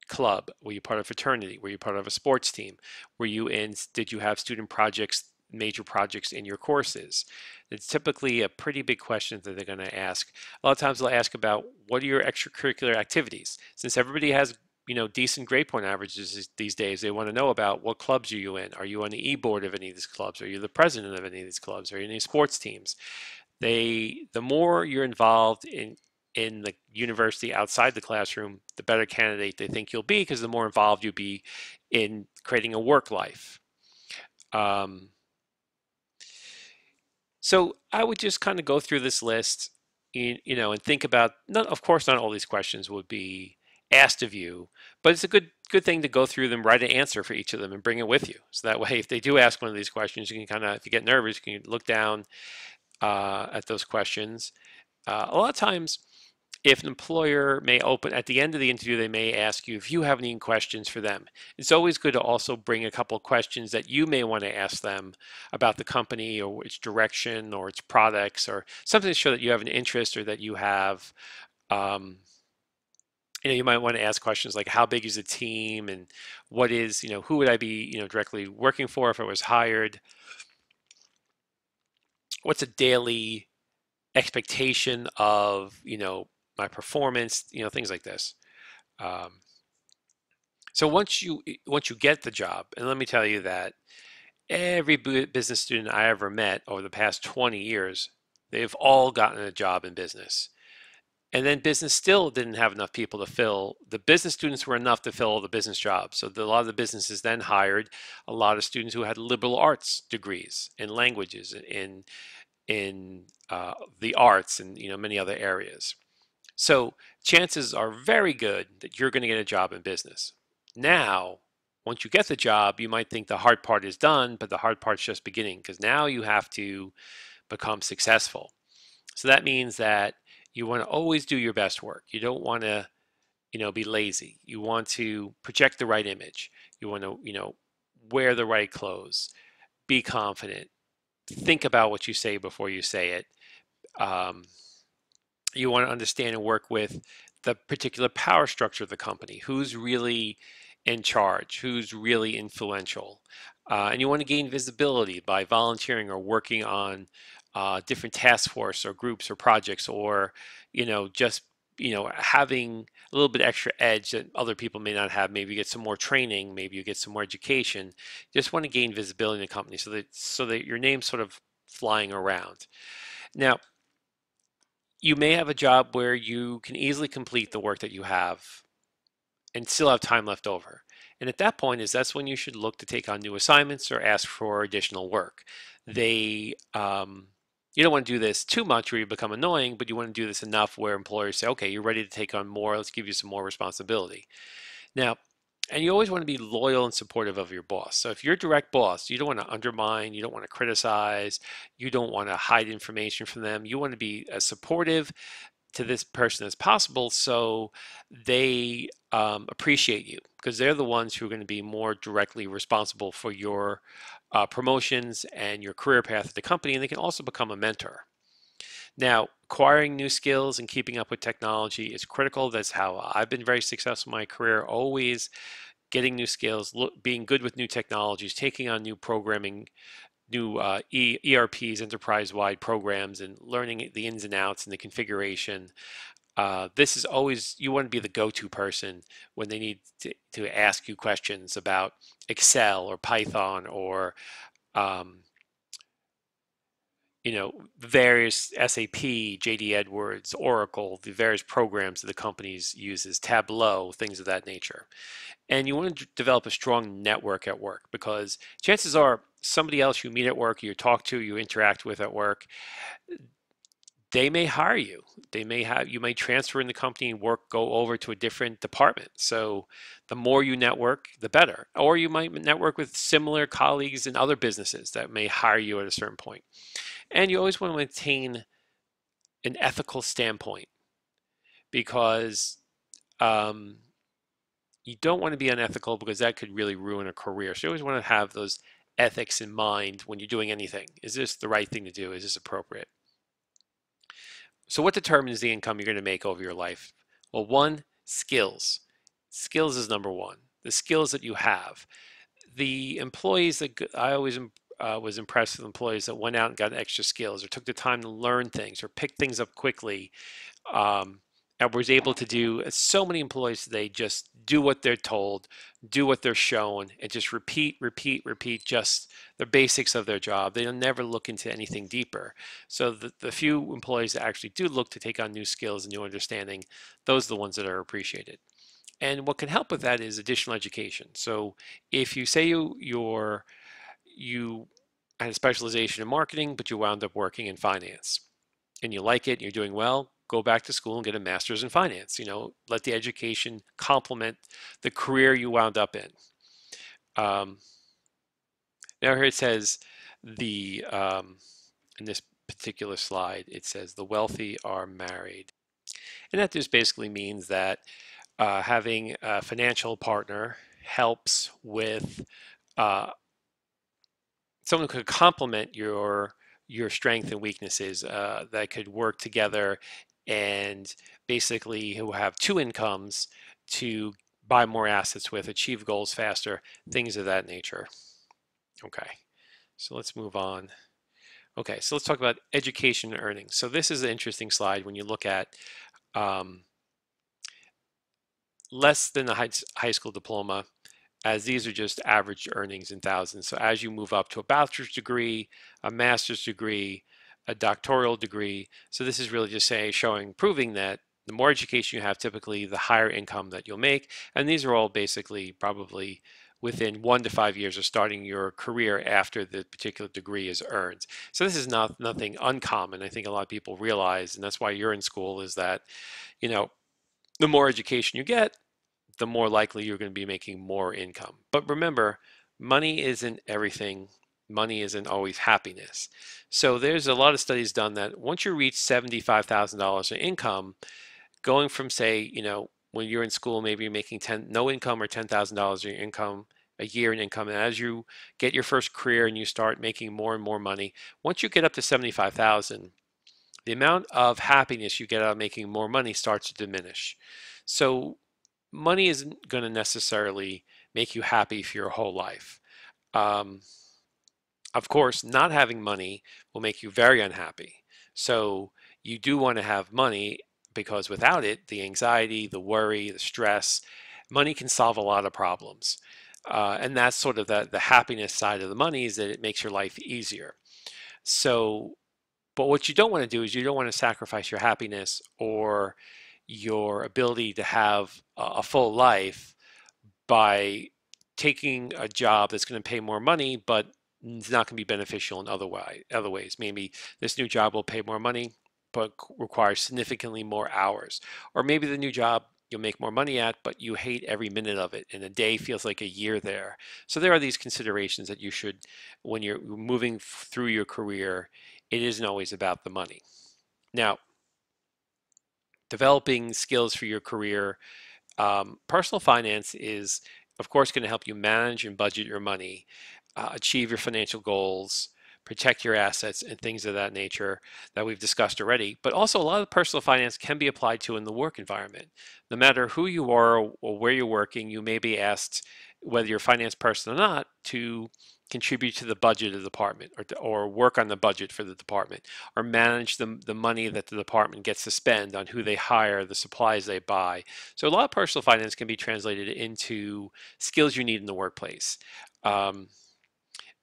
club? Were you part of a fraternity? Were you part of a sports team? Did you have student projects, major projects in your courses? It's typically a pretty big question that they're going to ask. A lot of times they'll ask about, what are your extracurricular activities? Since everybody has decent grade point averages these days, they want to know about, what clubs are you in? Are you on the e-board of any of these clubs? Are you the president of any of these clubs? Are you in any sports teams? The more you're involved in the university outside the classroom, the better candidate they think you'll be, because the more involved you'll be in creating a work life. Um, so I would just kind of go through this list, and think about, not, of course, not all these questions would be asked of you, but it's a good thing to go through them, write an answer for each of them, and bring it with you. So that way, if they do ask one of these questions, you can kind of, if you get nervous, you can look down at those questions. A lot of times, if an employer may open at the end of the interview, they may ask you if you have any questions for them. It's always good to also bring a couple of questions that you may want to ask them about the company or its direction or its products or something to show that you have an interest or that you have. Um, you might want to ask questions like how big is the team and what is, who would I be, directly working for if I was hired? What's a daily expectation of, my performance, things like this. Um, so once you get the job, and let me tell you that every business student I ever met over the past 20 years, they've all gotten a job in business. And then business still didn't have enough people to fill. The business students were enough to fill all the business jobs. So a lot of the businesses then hired a lot of students who had liberal arts degrees in languages, in the arts, and many other areas. So chances are very good that you're going to get a job in business. Now, once you get the job, you might think the hard part is done, but the hard part's just beginning because now you have to become successful. So that means that you want to always do your best work. You don't want to, be lazy. You want to project the right image. You want to, wear the right clothes. Be confident. Think about what you say before you say it. Um, you want to understand and work with the particular power structure of the company, who's really in charge, who's really influential. And you want to gain visibility by volunteering or working on different task force or groups or projects, or just having a little bit extra edge that other people may not have. Maybe you get some more training, maybe you get some more education. You just want to gain visibility in the company so that your name's sort of flying around. Now, you may have a job where you can easily complete the work that you have and still have time left over. And at that point that's when you should look to take on new assignments or ask for additional work. You don't want to do this too much where you become annoying, but you want to do this enough where employers say, okay, you're ready to take on more. Let's give you some more responsibility. Now, and you always want to be loyal and supportive of your boss. So if you're a direct boss, you don't want to undermine, you don't want to criticize, you don't want to hide information from them. You want to be as supportive to this person as possible so they appreciate you, because they're the ones who are going to be more directly responsible for your promotions and your career path at the company, and they can also become a mentor. Now, acquiring new skills and keeping up with technology is critical. That's how I've been very successful in my career, always getting new skills, being good with new technologies, taking on new programming, new ERPs, enterprise-wide programs, and learning the ins and outs and the configuration. This is always, you want to be the go-to person when they need to ask you questions about Excel or Python or um, various SAP, JD Edwards, Oracle, the various programs that the companies uses, Tableau, things of that nature. And you want to develop a strong network at work, because chances are somebody else you meet at work, you talk to, you interact with at work, they may hire you. You may transfer in the company and go over to a different department. So the more you network, the better. Or you might network with similar colleagues in other businesses that may hire you at a certain point. And you always want to maintain an ethical standpoint, because um, you don't want to be unethical, because that could really ruin a career. So you always want to have those ethics in mind when you're doing anything. Is this the right thing to do? Is this appropriate? So what determines the income you're going to make over your life? Well, one, skills. Skills is number one. The skills that you have. The employees that I always was impressed with employees that went out and got extra skills or took the time to learn things or pick things up quickly, um, and was able to do. So many employees today just do what they're told, do what they're shown, and just repeat, repeat, repeat just the basics of their job. They'll never look into anything deeper. So the few employees that actually do look to take on new skills and new understanding, those are the ones that are appreciated. And what can help with that is additional education. So if you say you had a specialization in marketing, but you wound up working in finance, and you like it, and you're doing well, go back to school and get a master's in finance. Let the education complement the career you wound up in. Um, Now here it says in this particular slide, it says the wealthy are married. And that just basically means that having a financial partner helps with uh, someone who could complement your strength and weaknesses that could work together and basically who have two incomes to buy more assets with, achieve goals faster, things of that nature. Okay, so let's move on. Okay, so let's talk about education and earnings. So this is an interesting slide when you look at um, less than a high school diploma, as these are just average earnings in thousands. So as you move up to a bachelor's degree, a master's degree, a doctoral degree, so this is really just proving that the more education you have, typically the higher income that you'll make. And these are all basically probably within 1 to 5 years of starting your career after the particular degree is earned. So this is nothing uncommon. I think a lot of people realize, and that's why you're in school, is that, you know, the more education you get, the more likely you're going to be making more income. But remember, money isn't everything. Money isn't always happiness. So there's a lot of studies done that once you reach $75,000 in income, going from, say, when you're in school, maybe you're making no income or $10,000 in income a year in income, and as you get your first career and you start making more and more money, once you get up to 75,000, the amount of happiness you get out of making more money starts to diminish. So money isn't going to necessarily make you happy for your whole life. Um, of course, not having money will make you very unhappy. So you do want to have money because without it, the anxiety, the worry, the stress, money can solve a lot of problems. And that's sort of the happiness side of the money, is that it makes your life easier. So, but what you don't want to do is you don't want to sacrifice your happiness or your ability to have a full life by taking a job that's going to pay more money, but it's not going to be beneficial in other ways. Maybe this new job will pay more money, but requires significantly more hours. Or maybe the new job you'll make more money at, but you hate every minute of it, and a day feels like a year there. So there are these considerations that you should, when you're moving through your career, it isn't always about the money. Now, developing skills for your career, personal finance is, of course, going to help you manage and budget your money, achieve your financial goals, protect your assets, and things of that nature that we've discussed already. But also, a lot of personal finance can be applied to in the work environment. No matter who you are or where you're working, you may be asked, whether you're a finance person or not, to contribute to the budget of the department, or work on the budget for the department, or manage the money that the department gets to spend on who they hire, the supplies they buy. So a lot of personal finance can be translated into skills you need in the workplace. Um,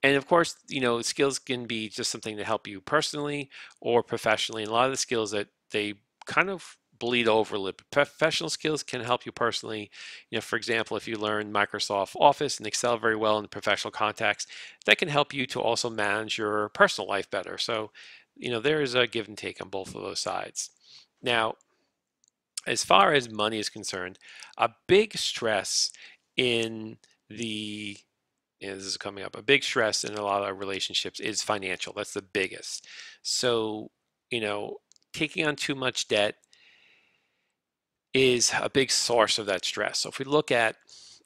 and of course, skills can be just something to help you personally or professionally. And a lot of the skills that they kind of bleed over a little bit. Professional skills can help you personally. For example, if you learn Microsoft Office and Excel very well in professional context, that can help you to also manage your personal life better. So, there is a give and take on both of those sides. Now, as far as money is concerned, a big stress in the this is coming up. A big stress in a lot of relationships is financial. That's the biggest. So, you know, taking on too much debt is a big source of that stress. So if we look at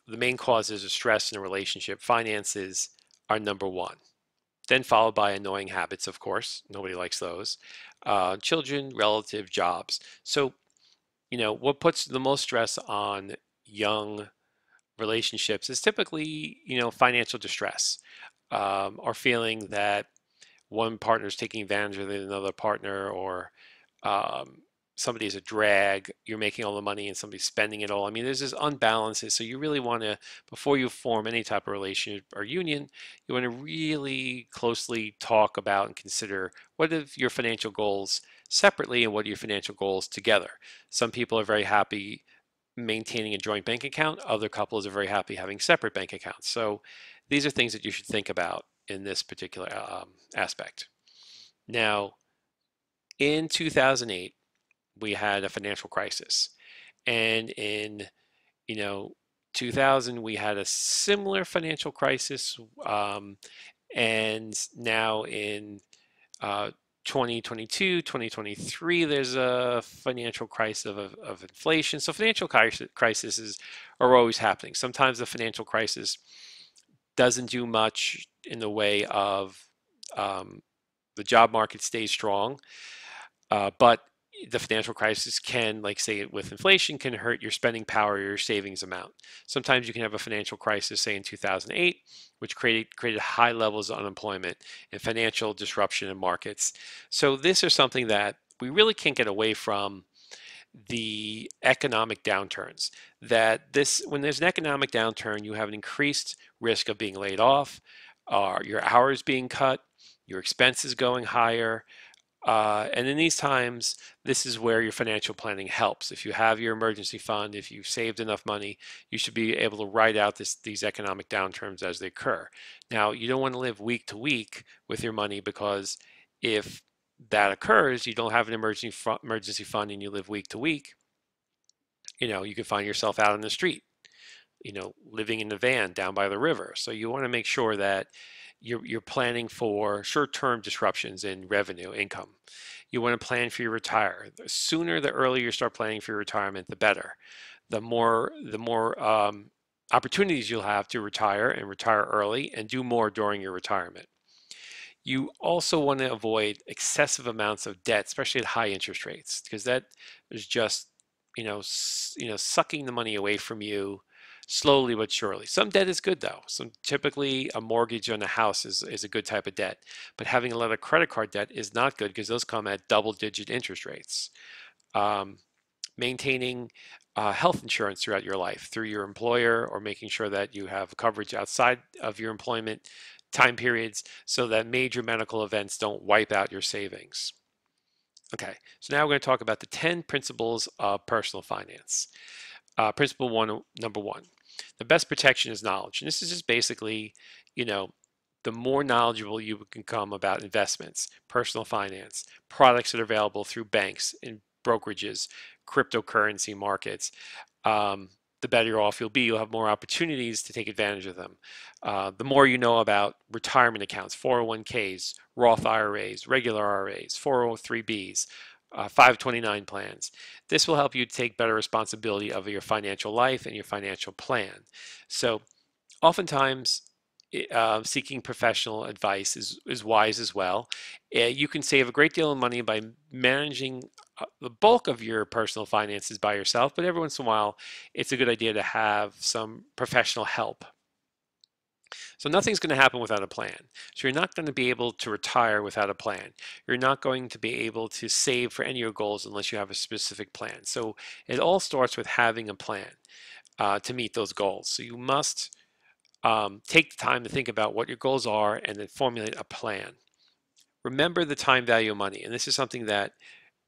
the main causes of stress in a relationship, finances are number one. Then followed by annoying habits, of course. Nobody likes those. Children, relative, jobs. So, what puts the most stress on young relationships is typically, financial distress, or feeling that one partner is taking advantage of another partner, or um, somebody is a drag, you're making all the money and somebody's spending it all. I mean, there's this unbalances. So you really want to, before you form any type of relationship or union, you want to really closely talk about and consider what are your financial goals separately and what are your financial goals together. Some people are very happy maintaining a joint bank account. Other couples are very happy having separate bank accounts. So these are things that you should think about in this particular aspect. Now, in 2008, we had a financial crisis. And in, you know, 2000, we had a similar financial crisis. And now in uh, 2022, 2023, there's a financial crisis of inflation. So financial crises are always happening. Sometimes the financial crisis doesn't do much in the way of um, the job market stays strong, but the financial crisis can, like say with inflation, can hurt your spending power or your savings amount. Sometimes you can have a financial crisis, say in 2008, which created high levels of unemployment and financial disruption in markets. So this is something that we really can't get away from, the economic downturns. That this, when there's an economic downturn, you have an increased risk of being laid off, your hours being cut, your expenses going higher, and in these times, this is where your financial planning helps. If you have your emergency fund, if you've saved enough money, you should be able to ride out these economic downturns as they occur. Now, you don't want to live week to week with your money, because if that occurs, you don't have an emergency fund and you live week to week, you can find yourself out on the street, living in the van down by the river. So you want to make sure that you're planning for short-term disruptions in revenue, income. You want to plan for your retire. The sooner, the earlier you start planning for your retirement, the better. The more opportunities you'll have to retire and retire early and do more during your retirement. You also want to avoid excessive amounts of debt, especially at high interest rates, because that is just, sucking the money away from you slowly but surely. Some debt is good though. Typically a mortgage on a house is a good type of debt, but having a lot of credit card debt is not good, because those come at double-digit interest rates. Um, Maintaining health insurance throughout your life through your employer, or making sure that you have coverage outside of your employment time periods so that major medical events don't wipe out your savings. Okay, so now we're going to talk about the 10 principles of personal finance. Principle one, number one, the best protection is knowledge. And this is just basically, you know, the more knowledgeable you become about investments, personal finance, products that are available through banks and brokerages, cryptocurrency markets, um, the better off you'll be. You'll have more opportunities to take advantage of them. The more you know about retirement accounts, 401ks, Roth IRAs, regular IRAs, 403bs, 529 plans. This will help you take better responsibility of your financial life and your financial plan. So oftentimes, seeking professional advice is wise as well. You can save a great deal of money by managing the bulk of your personal finances by yourself, but every once in a while, it's a good idea to have some professional help. So nothing's going to happen without a plan. So you're not going to be able to retire without a plan. You're not going to be able to save for any of your goals unless you have a specific plan. So it all starts with having a plan to meet those goals. So you must take the time to think about what your goals are and then formulate a plan. Remember the time value of money. And this is something that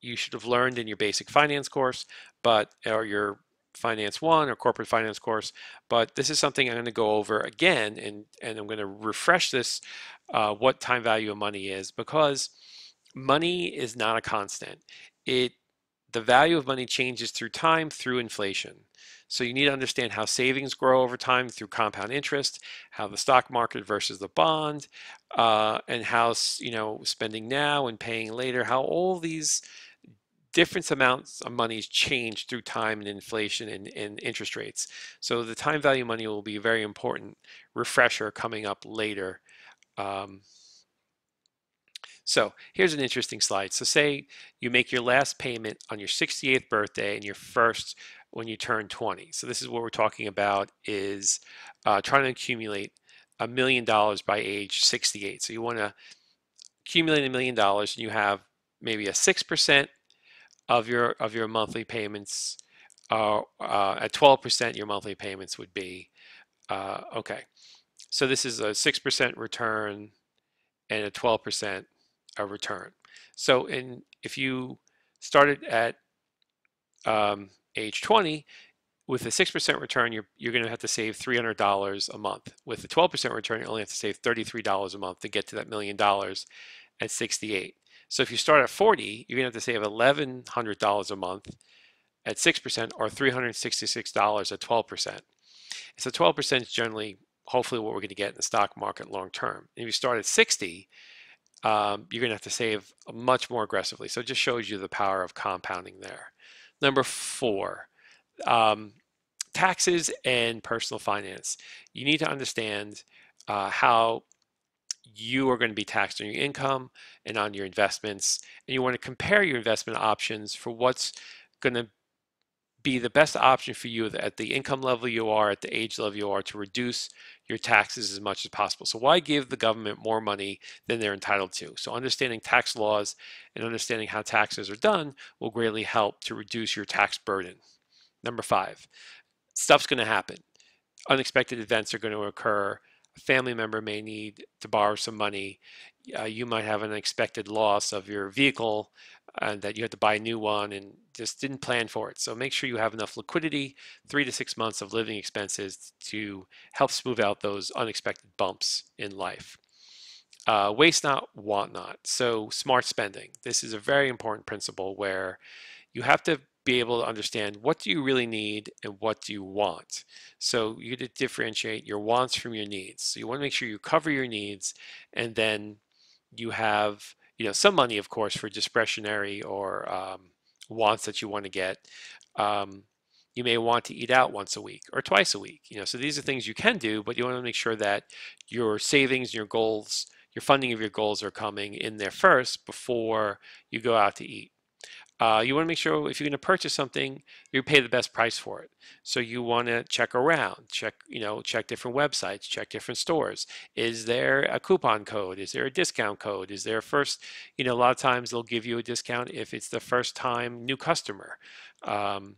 you should have learned in your basic finance course, or your finance one or corporate finance course, but this is something I'm going to go over again, and I'm going to refresh this, what time value of money is, because money is not a constant. The value of money changes through time, through inflation. So you need to understand how savings grow over time through compound interest, how the stock market versus the bond, and how spending now and paying later, how all these different amounts of money change through time and inflation and interest rates. So the time value money will be a very important refresher coming up later. Um, so here's an interesting slide. So say you make your last payment on your 68th birthday and your first when you turn 20. So this is what we're talking about, is trying to accumulate $1 million by age 68. So you want to accumulate $1 million, and you have maybe a 6% of your monthly payments. At 12%, your monthly payments would be okay. So this is a 6% return and a 12% return. So if you started at age 20 with a 6% return, you're going to have to save $300 a month. With a 12% return, you only have to save $33 a month to get to that $1 million at 68. So if you start at 40, you're going to have to save $1,100 a month at 6% or $366 at 12%. So 12% is generally, hopefully, what we're going to get in the stock market long term. If you start at 60, you're going to have to save much more aggressively. So it just shows you the power of compounding there. Number four, um, taxes and personal finance. You need to understand how you are going to be taxed on your income and on your investments. And you want to compare your investment options for what's going to be the best option for you at the income level you are, at the age level you are, to reduce your taxes as much as possible. So why give the government more money than they're entitled to? So understanding tax laws and understanding how taxes are done will greatly help to reduce your tax burden. Number five, stuff's going to happen. Unexpected events are going to occur. A family member may need to borrow some money. You might have an unexpected loss of your vehicle and that you have to buy a new one and just didn't plan for it. So make sure you have enough liquidity, 3 to 6 months of living expenses to help smooth out those unexpected bumps in life. Waste not, want not. So smart spending. This is a very important principle where you have to be able to understand what do you really need and what do you want. So you need to differentiate your wants from your needs. So you want to make sure you cover your needs, and then you have some money, of course, for discretionary or wants that you want to get. Um, you may want to eat out once a week or twice a week. So these are things you can do, but you want to make sure that your savings, your goals, your funding of your goals are coming in there first before you go out to eat. You want to make sure if you're going to purchase something, you pay the best price for it. So you want to check around, check different websites, check different stores. Is there a coupon code? Is there a discount code? Is there a first, a lot of times they'll give you a discount if it's the first time new customer. Um,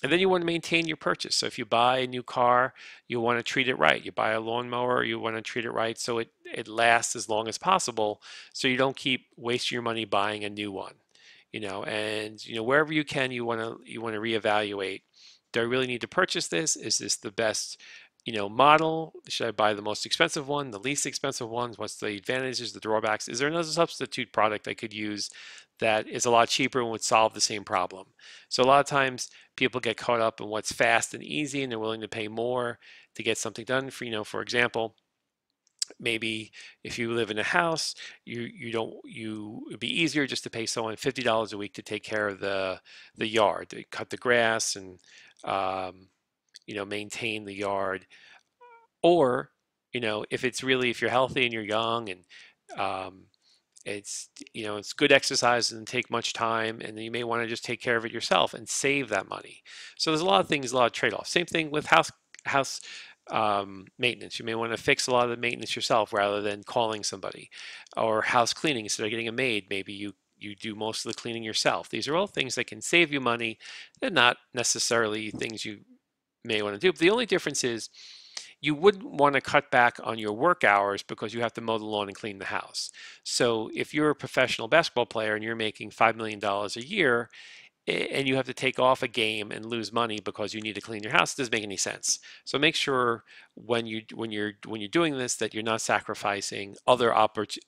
and then you want to maintain your purchase. So if you buy a new car, you want to treat it right. You buy a lawnmower, you want to treat it right so it lasts as long as possible, so you don't keep wasting your money buying a new one. And wherever you can, you want to reevaluate. Do I really need to purchase this? Is this the best model? Should I buy the most expensive one, the least expensive ones? What's the advantages, the drawbacks? Is there another substitute product I could use that is a lot cheaper and would solve the same problem? So a lot of times people get caught up in what's fast and easy, and they're willing to pay more to get something done. For example, maybe if you live in a house, it'd be easier just to pay someone $50 a week to take care of the yard, to cut the grass and um, maintain the yard. Or if you're healthy and you're young and um, it's good exercise and take much time, and then you may want to just take care of it yourself and save that money. So there's a lot of things, a lot of trade-offs. Same thing with house maintenance. You may want to fix a lot of the maintenance yourself rather than calling somebody. Or house cleaning, instead of getting a maid, maybe you do most of the cleaning yourself. These are all things that can save you money. They're not necessarily things you may want to do. But the only difference is you wouldn't want to cut back on your work hours because you have to mow the lawn and clean the house. So if you're a professional basketball player and you're making $5 million a year, and you have to take off a game and lose money because you need to clean your house, it doesn't make any sense. So make sure when you're doing this that you're not sacrificing other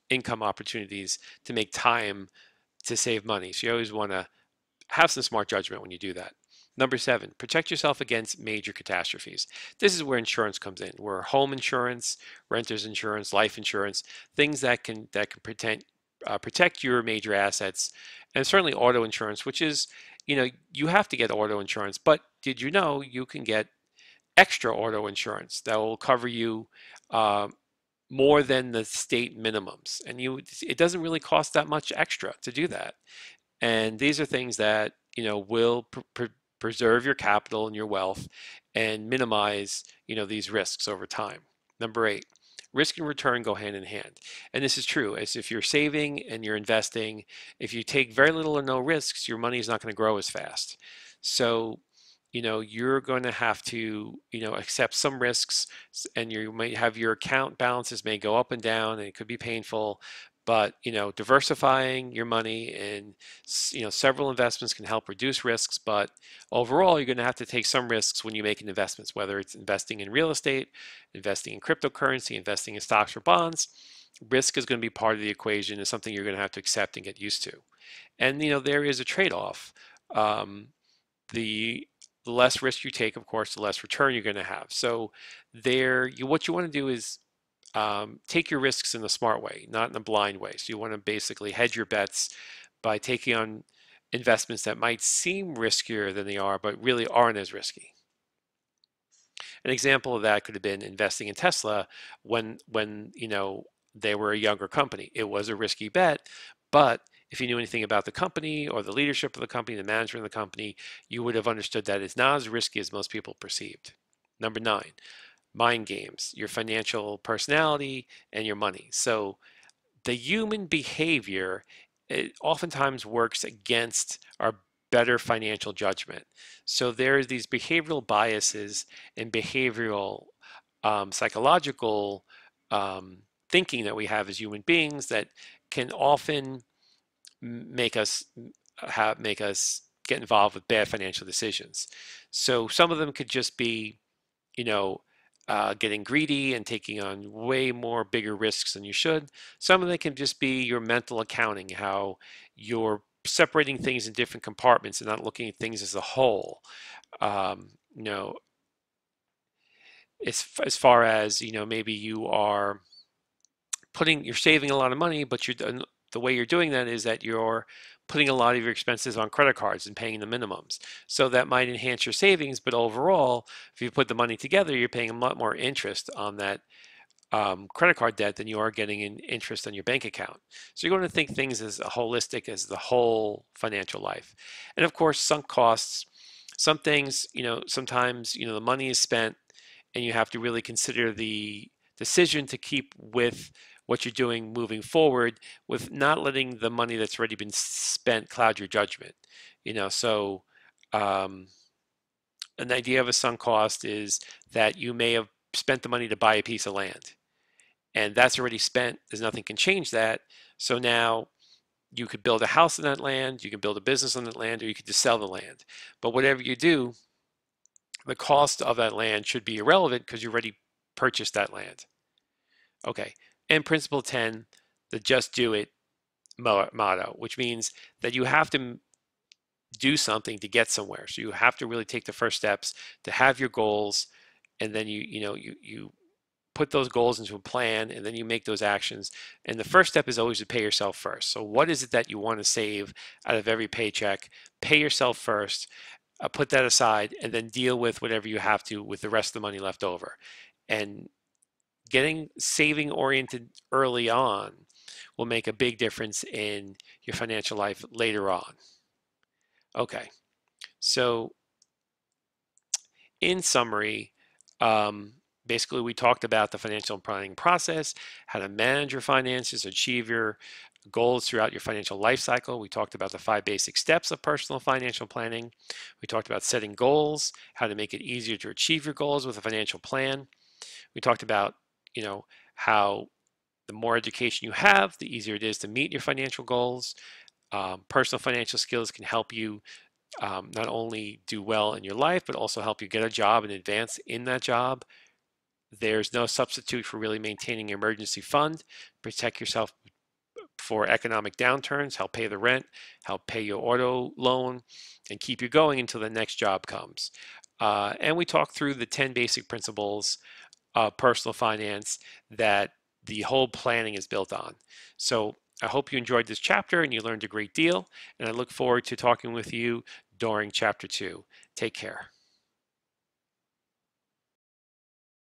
income opportunities to make time to save money. So you always want to have some smart judgment when you do that. Number seven, protect yourself against major catastrophes. This is where insurance comes in, where home insurance, renter's insurance, life insurance, things that can protect your major assets, and certainly auto insurance, which is, you have to get auto insurance. But did you know you can get extra auto insurance that will cover you uh, more than the state minimums, and it doesn't really cost that much extra to do that. And these are things that will preserve your capital and your wealth and minimize these risks over time. Number eight, risk and return go hand in hand. And this is true as if you're saving and you're investing. If you take very little or no risks, your money is not going to grow as fast. So you're going to have to accept some risks, and you might have your account balances may go up and down, and it could be painful. But diversifying your money in several investments can help reduce risks. But overall, you're going to have to take some risks when you make investments, whether it's investing in real estate, investing in cryptocurrency, investing in stocks or bonds. Risk is going to be part of the equation. It's something you're going to have to accept and get used to. And there is a trade-off. Um, the less risk you take, of course, the less return you're going to have. So what you want to do is take your risks in a smart way, not in a blind way. So you want to basically hedge your bets by taking on investments that might seem riskier than they are, but really aren't as risky. An example of that could have been investing in Tesla when they were a younger company. It was a risky bet, but if you knew anything about the company or the leadership of the company, the management of the company, you would have understood that it's not as risky as most people perceived. Number 9, mind games, your financial personality and your money. So the human behavior, it oftentimes works against our better financial judgment. So there are these behavioral biases and behavioral psychological thinking that we have as human beings that can often make us make us get involved with bad financial decisions. So some of them could just be you know, getting greedy and taking on way more bigger risks than you should. Some of them can just be your mental accounting, how you're separating things in different compartments and not looking at things as a whole. Um, you know, as far as maybe you're saving a lot of money, but the way you're doing that is that you're putting a lot of your expenses on credit cards and paying the minimums. So that might enhance your savings, but overall, if you put the money together, you're paying a lot more interest on that credit card debt than you are getting in interest on your bank account. So you're going to think things as holistic as the whole financial life. And of course, sunk costs. Some things, sometimes, the money is spent and you have to really consider the decision to keep with what you're doing moving forward with not letting the money that's already been spent cloud your judgment. So um, an idea of a sunk cost is that you may have spent the money to buy a piece of land and that's already spent. There's nothing can change that. So now you could build a house on that land, you can build a business on that land, or you could just sell the land. But whatever you do, the cost of that land should be irrelevant because you already purchased that land. Okay. And principle 10, the just do it motto, which means that you have to do something to get somewhere. So you have to really take the first steps to have your goals, and then you put those goals into a plan, and then you make those actions. And the first step is always to pay yourself first. So what is it that you want to save out of every paycheck? Pay yourself first, put that aside, and then deal with whatever you have to with the rest of the money left over. And getting saving oriented early on will make a big difference in your financial life later on. Okay, so in summary, basically we talked about the financial planning process, how to manage your finances, achieve your goals throughout your financial life cycle. We talked about the 5 basic steps of personal financial planning. We talked about setting goals, how to make it easier to achieve your goals with a financial plan. We talked about, how the more education you have, the easier it is to meet your financial goals. Personal financial skills can help you not only do well in your life, but also help you get a job and advance in that job. There's no substitute for really maintaining an emergency fund. Protect yourself for economic downturns, help pay the rent, help pay your auto loan, and keep you going until the next job comes. And we talked through the 10 basic principles of personal finance that the whole planning is built on. So I hope you enjoyed this chapter and you learned a great deal, and I look forward to talking with you during chapter 2. Take care.